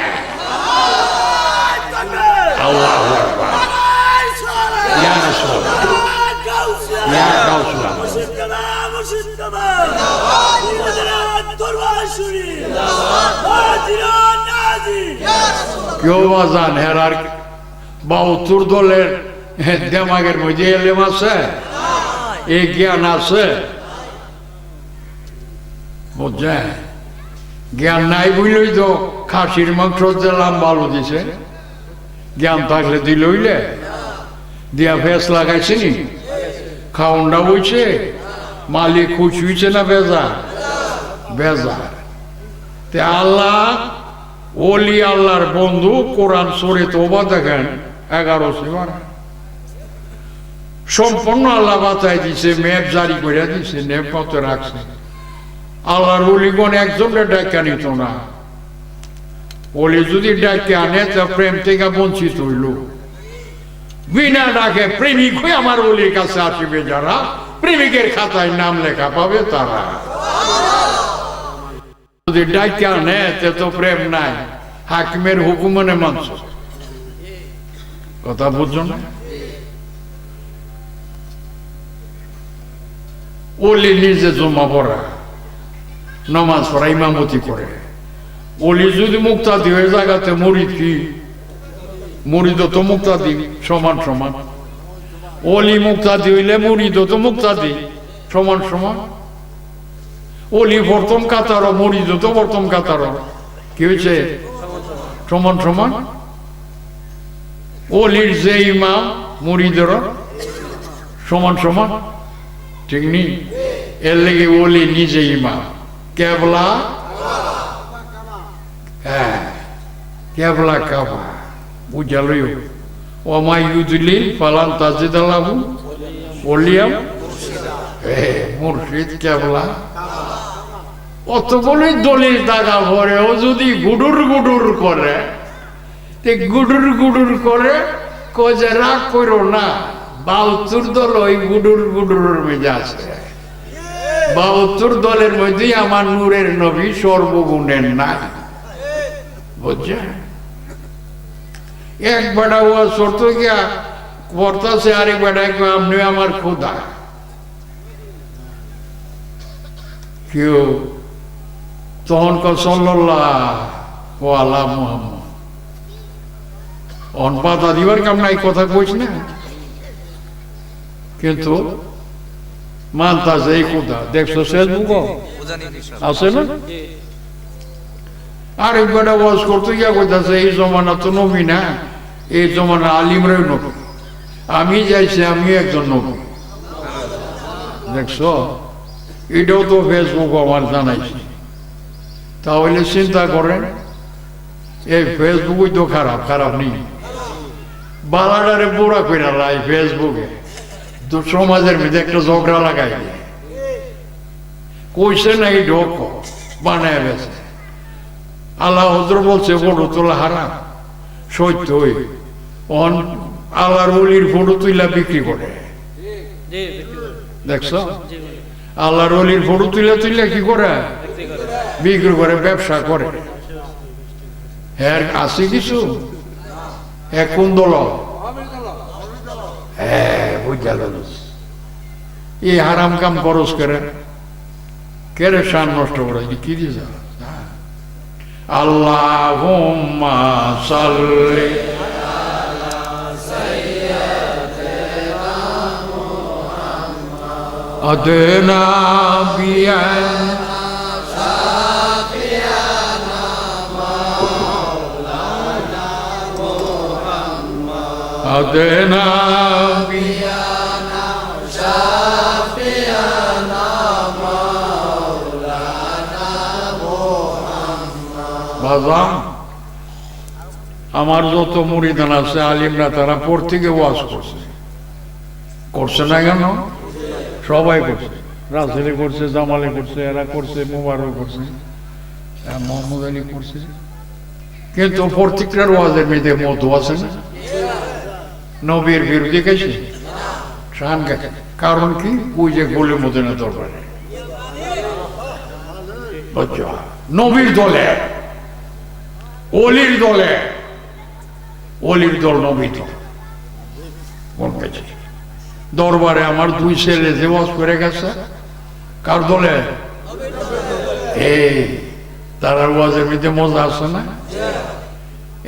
আল্লাহু আকবার। ইয়া রাসূলুল্লাহ, ইয়া গাউসুল্লাহ। কেউ বাজান হেরার ৭২ দলের দেমাগের মধ্যে এলেম আছে, এই জ্ঞান আছে, বুঝছেন? জ্ঞান নাই বুঝলই তো খাসির মাংস দিলাম ভালো দিছে, জ্ঞান থাকলে দিল হইলে দিয়া ফেস লাগাইছে নি, খাওনটা বইছে, মালিক খুশি হইছে না বেজার? বেজার। তে আল্লাহ ওলি আল্লাহর বন্ধু কোরআন সূরা তওবা দেখেন 11 সূরা সম্পূর্ণ আল্লাহ বাতাই দিছে, ম্যাপ জারি করে দিছে, ম্যাপ মতো রাখছে। আল্লাহর ওলিগণ একজনকে ডাকা নিত না, ওলি যদি ডাকে আনে তা প্রেম থেকে বঞ্চিত হইল। বিনা ডাকে প্রেমিক হয়ে আমার ওলির কাছে আসিবে যারা, প্রেমিকের খাতায় নাম লেখা পাবে তারা। যদি ডাকে আনে তো প্রেম নাই, হাকিমের হুকুমনে মানছ। কথা বুঝছো না? ওলি নিজে জমা পড়া, নামাজ পড়া, ইমামতি করে। ওলি যদি মুক্তাদি হয়ে জায়গাতে মুরিদ কি? মুরিদ তো মুক্তাদি সমান সমান। ওলি মুক্তাদি হইলে মুরিদ তো মুক্তাদি সমান সমান। ওলি প্রথম কাতার, মুরিদ তো প্রথম কাতার, কি হয়েছে? সমান সমান। ওলির যে ইমাম মুরিদের সমান সমান, ঠিক নি? এর লেগে ওলি নিজে ইমাম। কেবলা, হ্যাঁ কেবলা কাবা বুঝালই। ওমাই ইউদলিল ফালান তাজিদ লাহু ওলিয়াম মুর্শিদ কেবলা। অতগুলোই দলিল দাগা ভরে, ও যদি গুডুর গুডুর করে, গুডুর গুডুর করে কয়ে রাগ করো না, ৭২ দল ওই গুডুর গুডুরের মেজাজ। ৭২ দলের মধ্যে আমার নূরের নবী সর্বগুণের নাই, বুঝছেন? এক বেটা ওয়া শর্ত গিয়া পড়তাছে, আরেক বেটা আপনি আমার খোদা। কেউ তখন সাল্লাল্লাহু আলা মুহাম্মদ, অনপাতা দিবার কাম নাই, কথা কইস না, কিন্তু মানতাছে এই খোদা। দেখছো ফেসবুক আছে না? আরেক বেটা ওয়াজ করতে গিয়া কইতাছে এই জমানা তো নবী না, এই জমানা আলিমরাই নবী, আমি যাইছি আমি একজন নবী। দেখছো, এটাও তো ফেসবুক আমার জানাইছি। তাহলে চিন্তা করেন, এই ফেসবুকই তো খারাপ, খারাপ নেই। বালাডারে বুড়া করে লাই ফেসবুকে, তো সমাজের মধ্যে একটা ঝগড়া লাগাই কইছে না, এই ঢোক বানায় গেছে। আল্লাহ হজর বলছে ফটো তোলা হারাম, সত্যই। আল্লাহর ওলির ফটো তুইলা বিক্রি করে, দেখছো? আল্লাহর ওলির ফটো তুইলা তুইলা কি করে? বিক্রি করে, ব্যবসা করে। হ্যাঁ আছে কিছু এখন দল, হ্যাঁ বুঝা গেল। এই হারাম কাম খরচ করে কেড়ে শান নষ্ট করে কি দিয়ে আল্লাহুম্মা সাল্লি আদেনা বিয়ান আদেনা বিয়ানা শাফিয়ানা মাওলানা মুহাম্মদ। বাবা, আমার যত মুরিদান আছে আলিমরা, তারা প্রত্যেকে ওয়াজ করছে, করছে না কেন? সবাই করছে, রাসেলে করছে, জামালে করছে, এরা করছে, মুবারক করছে, মোহাম্মদ আলী করছে। কিন্তু প্রত্যেকটার ওয়াজের মধ্যে মধু আছে না? নবীর বিরোধী গেছে, কারণ কি ওই যে গোলে মদিনা দরবারে বুঝছো? নবীর দলে অলির দলে, অলির দল নবী দল কোন গেছে দরবারে। আমার দুই ছেলে যে ওয়াজ করে গেছে কার দলে? এই তারা ওয়াজের মধ্যে মজা আছে না?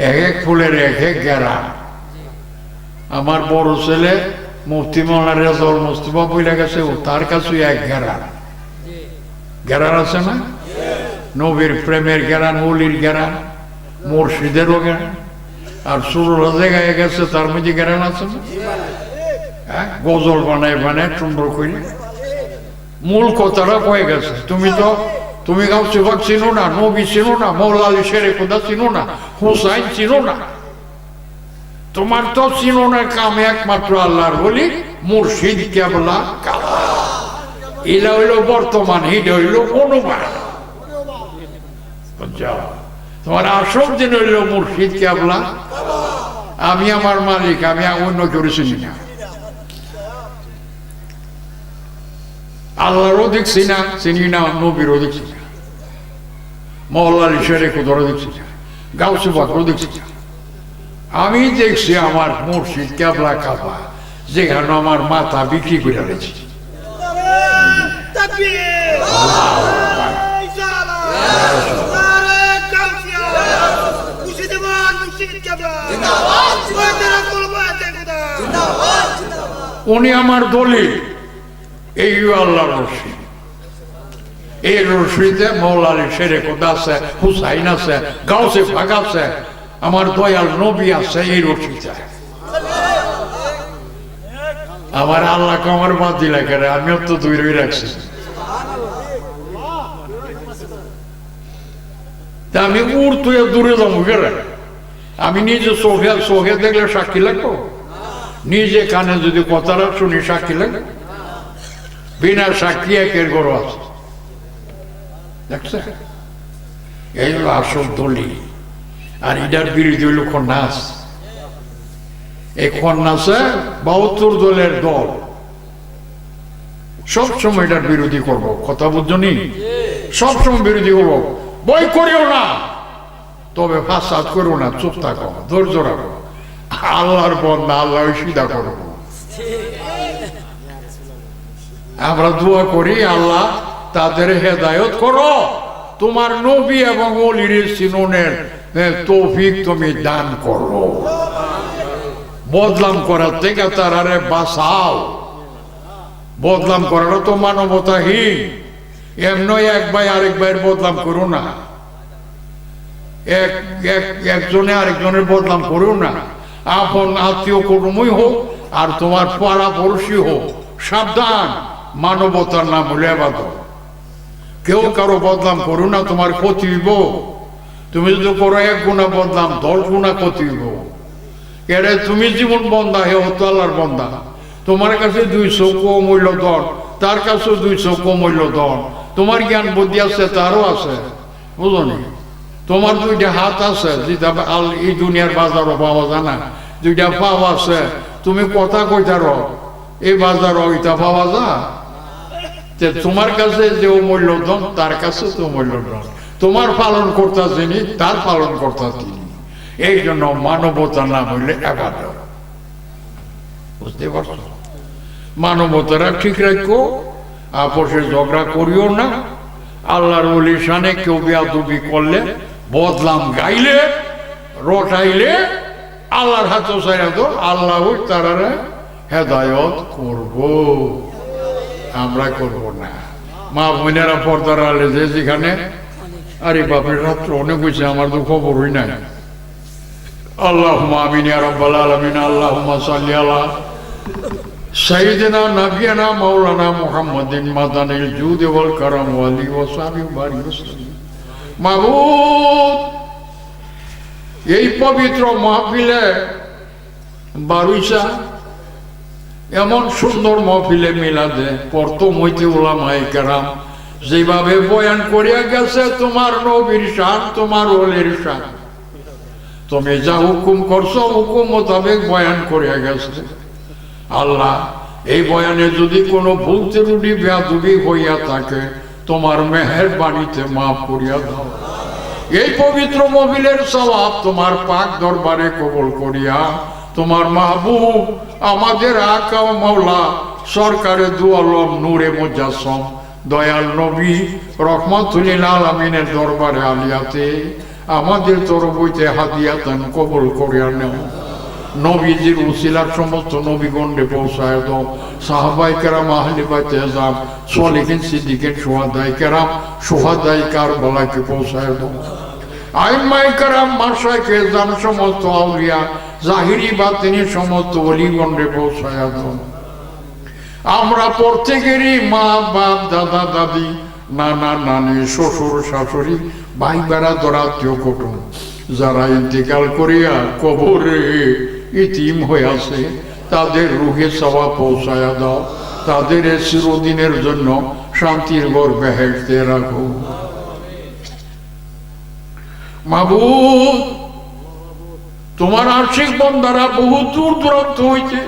এক এক ফুলের এক এক গেরান। আমার বড় ছেলে মুফতি মাওলানা রেজাউল মুস্তাফা বইলা গেছে, ও তার কাছে এক গেরান। গেরান আছে না? নবীর প্রেমের গেরান, অলির গেরান, মুর্শিদেরও গেরান। আর সুররা জায়গায় গেছে তার মধ্যে গেরান আছে না? হ্যাঁ, গজল বানায় বানায় সুন্দর করে। মূল কথাটা কয়ে গেছে, তুমি গাউসে পাক চিনো না, নবী চিনো না, মৌলা আলী শেরে খোদা চিনো না, হুসাইন চিনো না, তোমার তো চিনো না কাম একমাত্র আল্লাহর বলি মুর্শিদ কেবলা কাবা। এটা হইল বর্তমান, এটা হইল অনুমান। তোমার আসল দিন হইল মুর্শিদ কেবলা। আমি আমার মালিক, আমি অন্য কেউ চিনি না। আল্লাহরও দেখছি না, চিনি না, নবীরও দেখছি না, মৌলা আলী শেরে খোদারও দেখছি না, গাউসে পাকরও দেখছি না। আমি দেখছি আমার মুর্শিদ কেবলা কাবা, যেখানে আমার মাথা বিক্রি করে রয়েছে। উনি আমার দলিল, এই আল্লাহ রশি। এই রশিতে মৌলা আলী শেরে খোদা আছে, হুসাইন আছে, গাউসে পাক আছে, আমার দয়াল নবী আছে এই রশিতে। আমার আল্লাহকে আমার বাদ দিলা কেন? আমিও তো দুই রই রাখছি। তা আমি উড় তুই দূরে যাবো কেন? আমি নিজে চোখে দেখলে সাক্ষী লাগবো? নিজে কানে যদি কথাটা শুনি সাক্ষী লাগবে? বিনা সাক্ষী একের গরু আছে, দেখছে? এই হলো আসল দলিল। আর এটার বিরোধী হইল খন্নাস। এই খন্নাসে ৭২ দলের দল সবসময় এটার বিরোধী করবো। কথা বুঝছো নি? সবসময় বিরোধী করবো। বই করিও না, তবে ফাসাদ করো না, চুপ থাকো, ধৈর্য রাখো। আল্লাহর বন্দা, আল্লাহ সিধা করবো। আমরা দোয়া করি, আল্লাহ তাদের হেদায়ত করো, তোমার নবী এবং ওলির সিনোনের তৌফিক তুমি দান করো, বদলাম করার থেকে তারারে বাঁচাও। বদলাম করারও তো মানবতাহীন। এমনি এক ভাই আরেক ভাইয়ের বদলাম করো না, একজনে আরেকজনের বদলাম করো না। আপন আত্মীয় কুটুমই হোক আর তোমার পাড়া পড়শি হোক, সাবধান, মানবতার নাম হলে আবাদত। কেউ কারো বদনাম করো না, তোমার ক্ষতি হইব। তুমি যদি করো 1 গুণা বদনাম, 10 গুণা ক্ষতি হইব। এরে তুমি জীবন বন্ধা, হে হতো আল্লাহর বন্ধা। তোমার কাছে 200 কম মূল্য ধন, তার কাছেও 200 কম মূল্য ধন। তোমার জ্ঞান বুদ্ধি আছে, তারও আছে, বুঝলি? তোমার 2টা হাত আছে, যেটা এই দুনিয়ার বাজারও পাওয়া যায় না। 2টা পাও আছে, তুমি কথা কইতারো, এই বাজারও ওইটা পাওয়া যায়। তোমার কাছে যে মূল্য ধন, তার কাছে তো মূল্য ধন। তোমার পালন কর্তা যিনি, তার পালন কর্তা তিনি। এই জন্য মানবতা না হইলে ইবাদত। বুঝতে পারছো? মানবতারা ঠিক রাখো, আপোষে ঝগড়া করিও না। আল্লাহর ওলির শানে কেউ বেয়াদবি করলে, বদলাম গাইলে, রটাইলে, আল্লাহর হাতে ছাইরা তো আল্লাহ তারারে হেদায়ত করব, আমরা করব না। মা বোনেরা পর্দার আলে যে যেখানে, আরে বাপের রাত্র অনেক হয়েছে, আমার তো খবরই নাই। আল্লাহুম্মা আমিন ইয়া রাব্বাল আলামিন। আল্লাহুম্মা সাল্লি আলা সাইয়্যিদিনা নাবিয়ানা মাওলানা মুহাম্মাদিন মাদানিল জুদ ওয়াল কারাম ওয়া আলিহি ওয়া সাহবিহি বারিক ওয়াসাল্লাম। মাবুদ, এই পবিত্র মাহফিলে বারুইসা এমন সুন্দর মাহফিলে মিলাদে প্রথম হইতে উলামায়ে কেরাম যেভাবে বয়ান করিয়া গেছে তোমার নবীর শান, তোমার ওলির শান, তুমি যা হুকুম করছো হুকুম মোতাবেক বয়ান করিয়া গেছে। আল্লাহ এই বয়ানে যদি কোনো ভুল ত্রুটি বেয়াদবি হইয়া থাকে তোমার মেহেরবানিতে মাফ করিয়া দাও। এই পবিত্র মহিলের সওয়াব তোমার পাক দরবারে কবুল করিয়া তোমার মাহবুব আমাদের আকা ও মাওলা সরকারে দু আলম নূরে মুজাসসম দয়াল নবী রহমাতুল আলামিনের দরবারে আলিয়াতে আমাদের তরফ হইতে হাদিয়াতান কবুল করিয়া নেও। নবীজির উসিলার সমস্ত নবীগণে পৌঁছায় দাও। সাহাবায়ে কেরাম, আহলে বাইতে আযম, সালিহিন, সিদ্দিকিন, শুহাদায়ে কেরাম, শুহাদায়ে কারবালাকে পৌঁছায় দাও। আইম্মায়ে কেরাম, মাশায়েখে আযম, সমস্ত আউলিয়া জাহিরি বাতিনি সমস্ত ওলিগণে পৌঁছায় দাও। আমরা প্রত্যেকেরই মা বাপ, দাদা দাদি, নানা নানি, শ্বশুর শাশুড়ি, ভাই বেড়াদার, আত্মীয় কুটুম যারা ইন্তেকাল করিয়া কবরে ইতিম হয়ে আছে তাদের রুহে সওয়াব পৌঁছায়া দাও। তাদের চিরদিনের জন্য শান্তির ঘর বেহেশতে রাখো। মাবুদ, তোমার আশিক বান্দারা বহু দূর দূরান্ত হইতে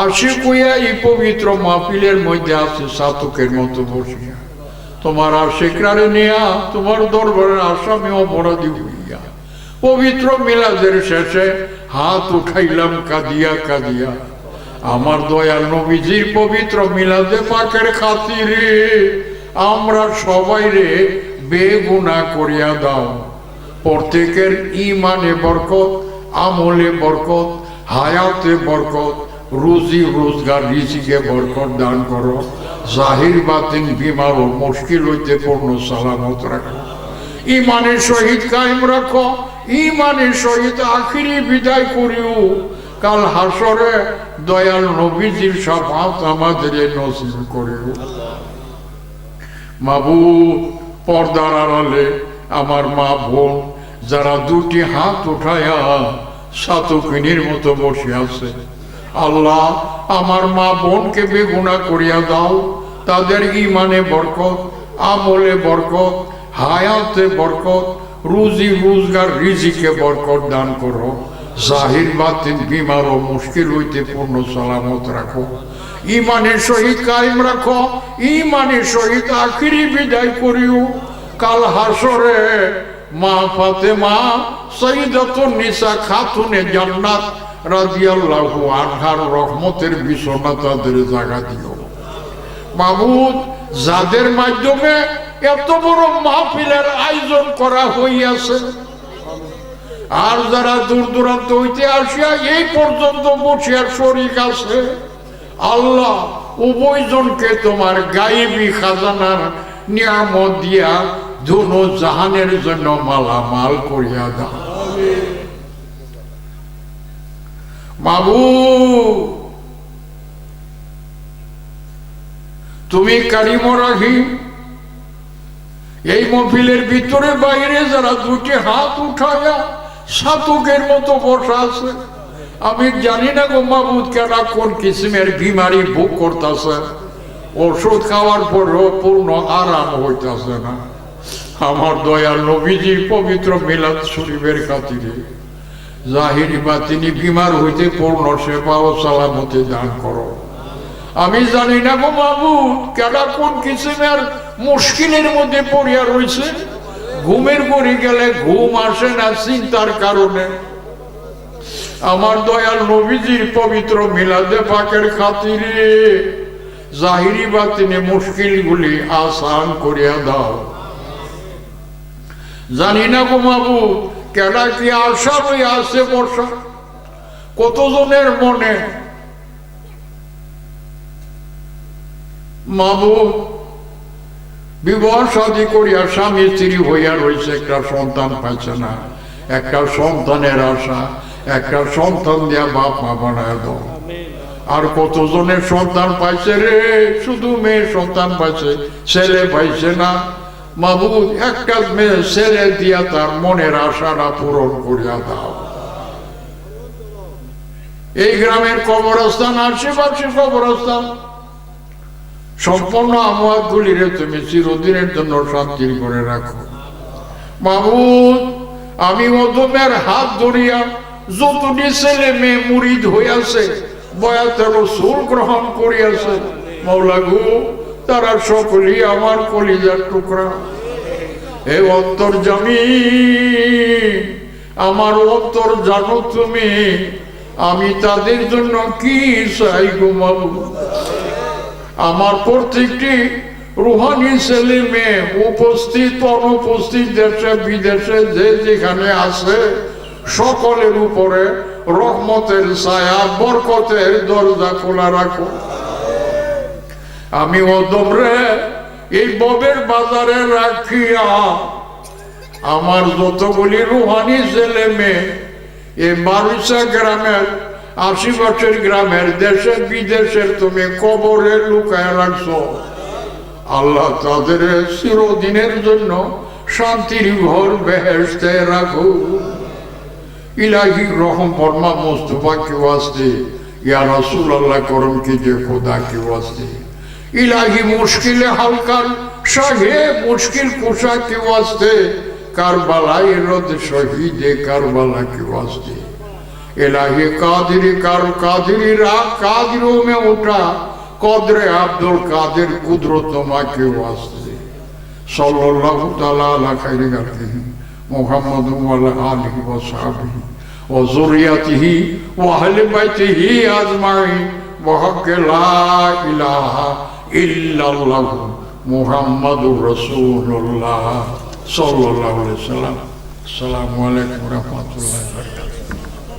আশিক হইয়া এই পবিত্র মাহফিলের মধ্যে আছে সাতকের মতো বসিয়া। তোমার আশিকরারে নেয়া তোমার দরবারের আসামি অপরাধী হইয়া পবিত্র মিলাদের শেষে হাত উঠাইলাম কাঁদিয়া কাঁদিয়া। আমার দয়াল নবীজির পবিত্র মিলাদে পাকের খাতিরে আমরা সবাই রে বেগুনাহ করিয়া দাও। প্রত্যেকের ঈমানে বরকত, আমলে বরকত, হায়াতে বরকত, রুজি রোজগার রিজিকে বরকত দান করো। জাহির বাতিন বিমার ও মুশকিল হইতে পূর্ণ সালামত রাখো। ঈমানের সহিত কায়েম রাখো। ঈমানের সহিত আখিরি বিদায় করিও। কাল হাসরে দয়াল নবীজির শাফাত আমাদের নসিব করিও। মাবুদ, পর্দার আড়ালে আমার মা বোন যারা দুটি হাত উঠায়া সাতকিনীর মতো বসে আছে, আল্লাহ আমার মা বোনকে বেগুনাহ করিয়া দাও। তাদের ঈমানে বরকত, আমলে বরকত, হায়াতে বরকত, রুজি রোজগার রিজিকে বরকত দান করো। জাহির বাতিন বিমার ও মুশকিল হইতে পূর্ণ সালামত রাখো। ঈমানের সহিত কায়েম রাখো। ঈমানের সহিত আখিরি বিদায় করিও। কাল হাসরে মা ফাতেমা সাইয়্যিদাতুন নিসা খাতুনে জান্নাত রাদিয়াল্লাহু আনহার রহমতের বিছানা তাদের জায়গা দিও। মাহমুদ, যাদের মাধ্যমে এত বড় মাহফিলের আয়োজন করা হইয়াছে আর যারা দূর দূরান্ত হইতে আসিয়া এই পর্যন্ত বসিয়ার শরীক আছে, আল্লাহ উভয়জনকে তোমার গায়েবী খাজানার নিয়ামত দিয়া দুনো জাহানের জন্য মালামাল করিয়া দাও। মাবুদ, তুমি কারিম রাহিম। এই মাহফিলের ভিতরে বাইরে যারা দুটি হাত উঠায়া সাতকের মতো বসা আছে, আমি জানি না গো মাবুদ কেনা কোন কিসিমের বিমারি ভোগ করতেছে, ওষুধ খাওয়ার পরও পূর্ণ আরাম হইতেছে না। আমার দয়াল নবীজির পবিত্র মিলাদ শরীফের খাতিরে জাহিরি বাতিনি বিমার হইতে পূর্ণ সেবা ও সালামতি দান করো। আমি জানি না গো মাবুদ কেনা কোন কিসিমের মুশকিলের মধ্যে পড়িয়া রয়েছে, ঘুমের পরে গেলে ঘুম আসে না চিন্তার কারণে। আমার দয়াল নবীজির পবিত্র মিলাদে পাকের খাতিরে জাহিরি বাতিনি মুশকিলগুলি আসান করিয়া দাও। জানি না গো মাবুদ কেনা কি আশা রয়ে আছে বর্ষা কতজনের মনে। মাবুদ, বিবাহ শাদী করিয়া স্বামী স্ত্রী হইয়া রয়েছে, একটা সন্তান পাইছে না, একটা সন্তানের আশা, একটা সন্তান দিয়া বাপ মা বানায় দাও। আর কতজনের সন্তান পাইছে রে, শুধু মেয়ে সন্তান পাইছে, ছেলে পাইছে না। মাবুদ, একটা মেয়ে ছেলে দিয়া তার মনের আশাটা পূরণ করিয়া দাও। এই গ্রামের কবরস্থান, আশেপাশে কবরস্থান সম্পূর্ণ আমওয়াত গুলিরে তুমি চিরদিনের জন্য শান্তির করে রাখো। মাবুদ, আমি অদমের হাত ধরিয়া যতটি ছেলে মেয়ে মুরিদ হইয়াছে বয়াতে রাসূল গ্রহণ করিয়াছে। মাওলা গো, তারা সকলেই আমার কলিজার টুকরা। হে অন্তর্যামী, আমার অন্তর জানো তুমি, আমি তাদের জন্য কি চাই গো মাবুদ। আমার প্রত্যেকটি রুহানি ছেলে মেয়ে উপস্থিত অনুপস্থিত দেশে বিদেশে যে যেখানে আছে সকলের উপরে রহমতের ছায়া বরকতের দরজা খোলা রাখো। আমি ওদমরে এই ববের বাজারে রাখিয়া আমার যতগুলি রুহানি ছেলে মেয়ে এই বারুসা গ্রামের আশিপাশের গ্রামের দেশে বিদেশের তুমি কবরে লুকায় রাখছো। আল্লাহ তাদের চিরদিনের জন্য শান্তির ঘর বেহেশতে রাখো। इलाही रहम फरमा मुस्तफा के वास्ते, या रसूल अल्लाह करम कीजिए खुदा के वास्ते। इलाही मुश्किल हल कर शाहे मुश्किल कुशा के वास्ते, करबला रद शहीद करबला के वास्ते। इलाही कादिरी राग कादिरों में उठा कदरे अब्दुल कादिर कुदरतमा के वास्ते। सल्लल्लाहु तआला अला खैरि खल्क़िही मुहम्मद व अला आलिहि व सहाबिही व ज़ुर्रियतिही व अहले बैतिही अजमाइन व हक़ ला इलाहा इल्लल्लाह मुहम्मदुर रसूलुल्लाह सल्लल्लाहु अलैहि वसल्लम। अस्सलामु अलैकुम व रहमतुल्लाहि व बरकातुहू।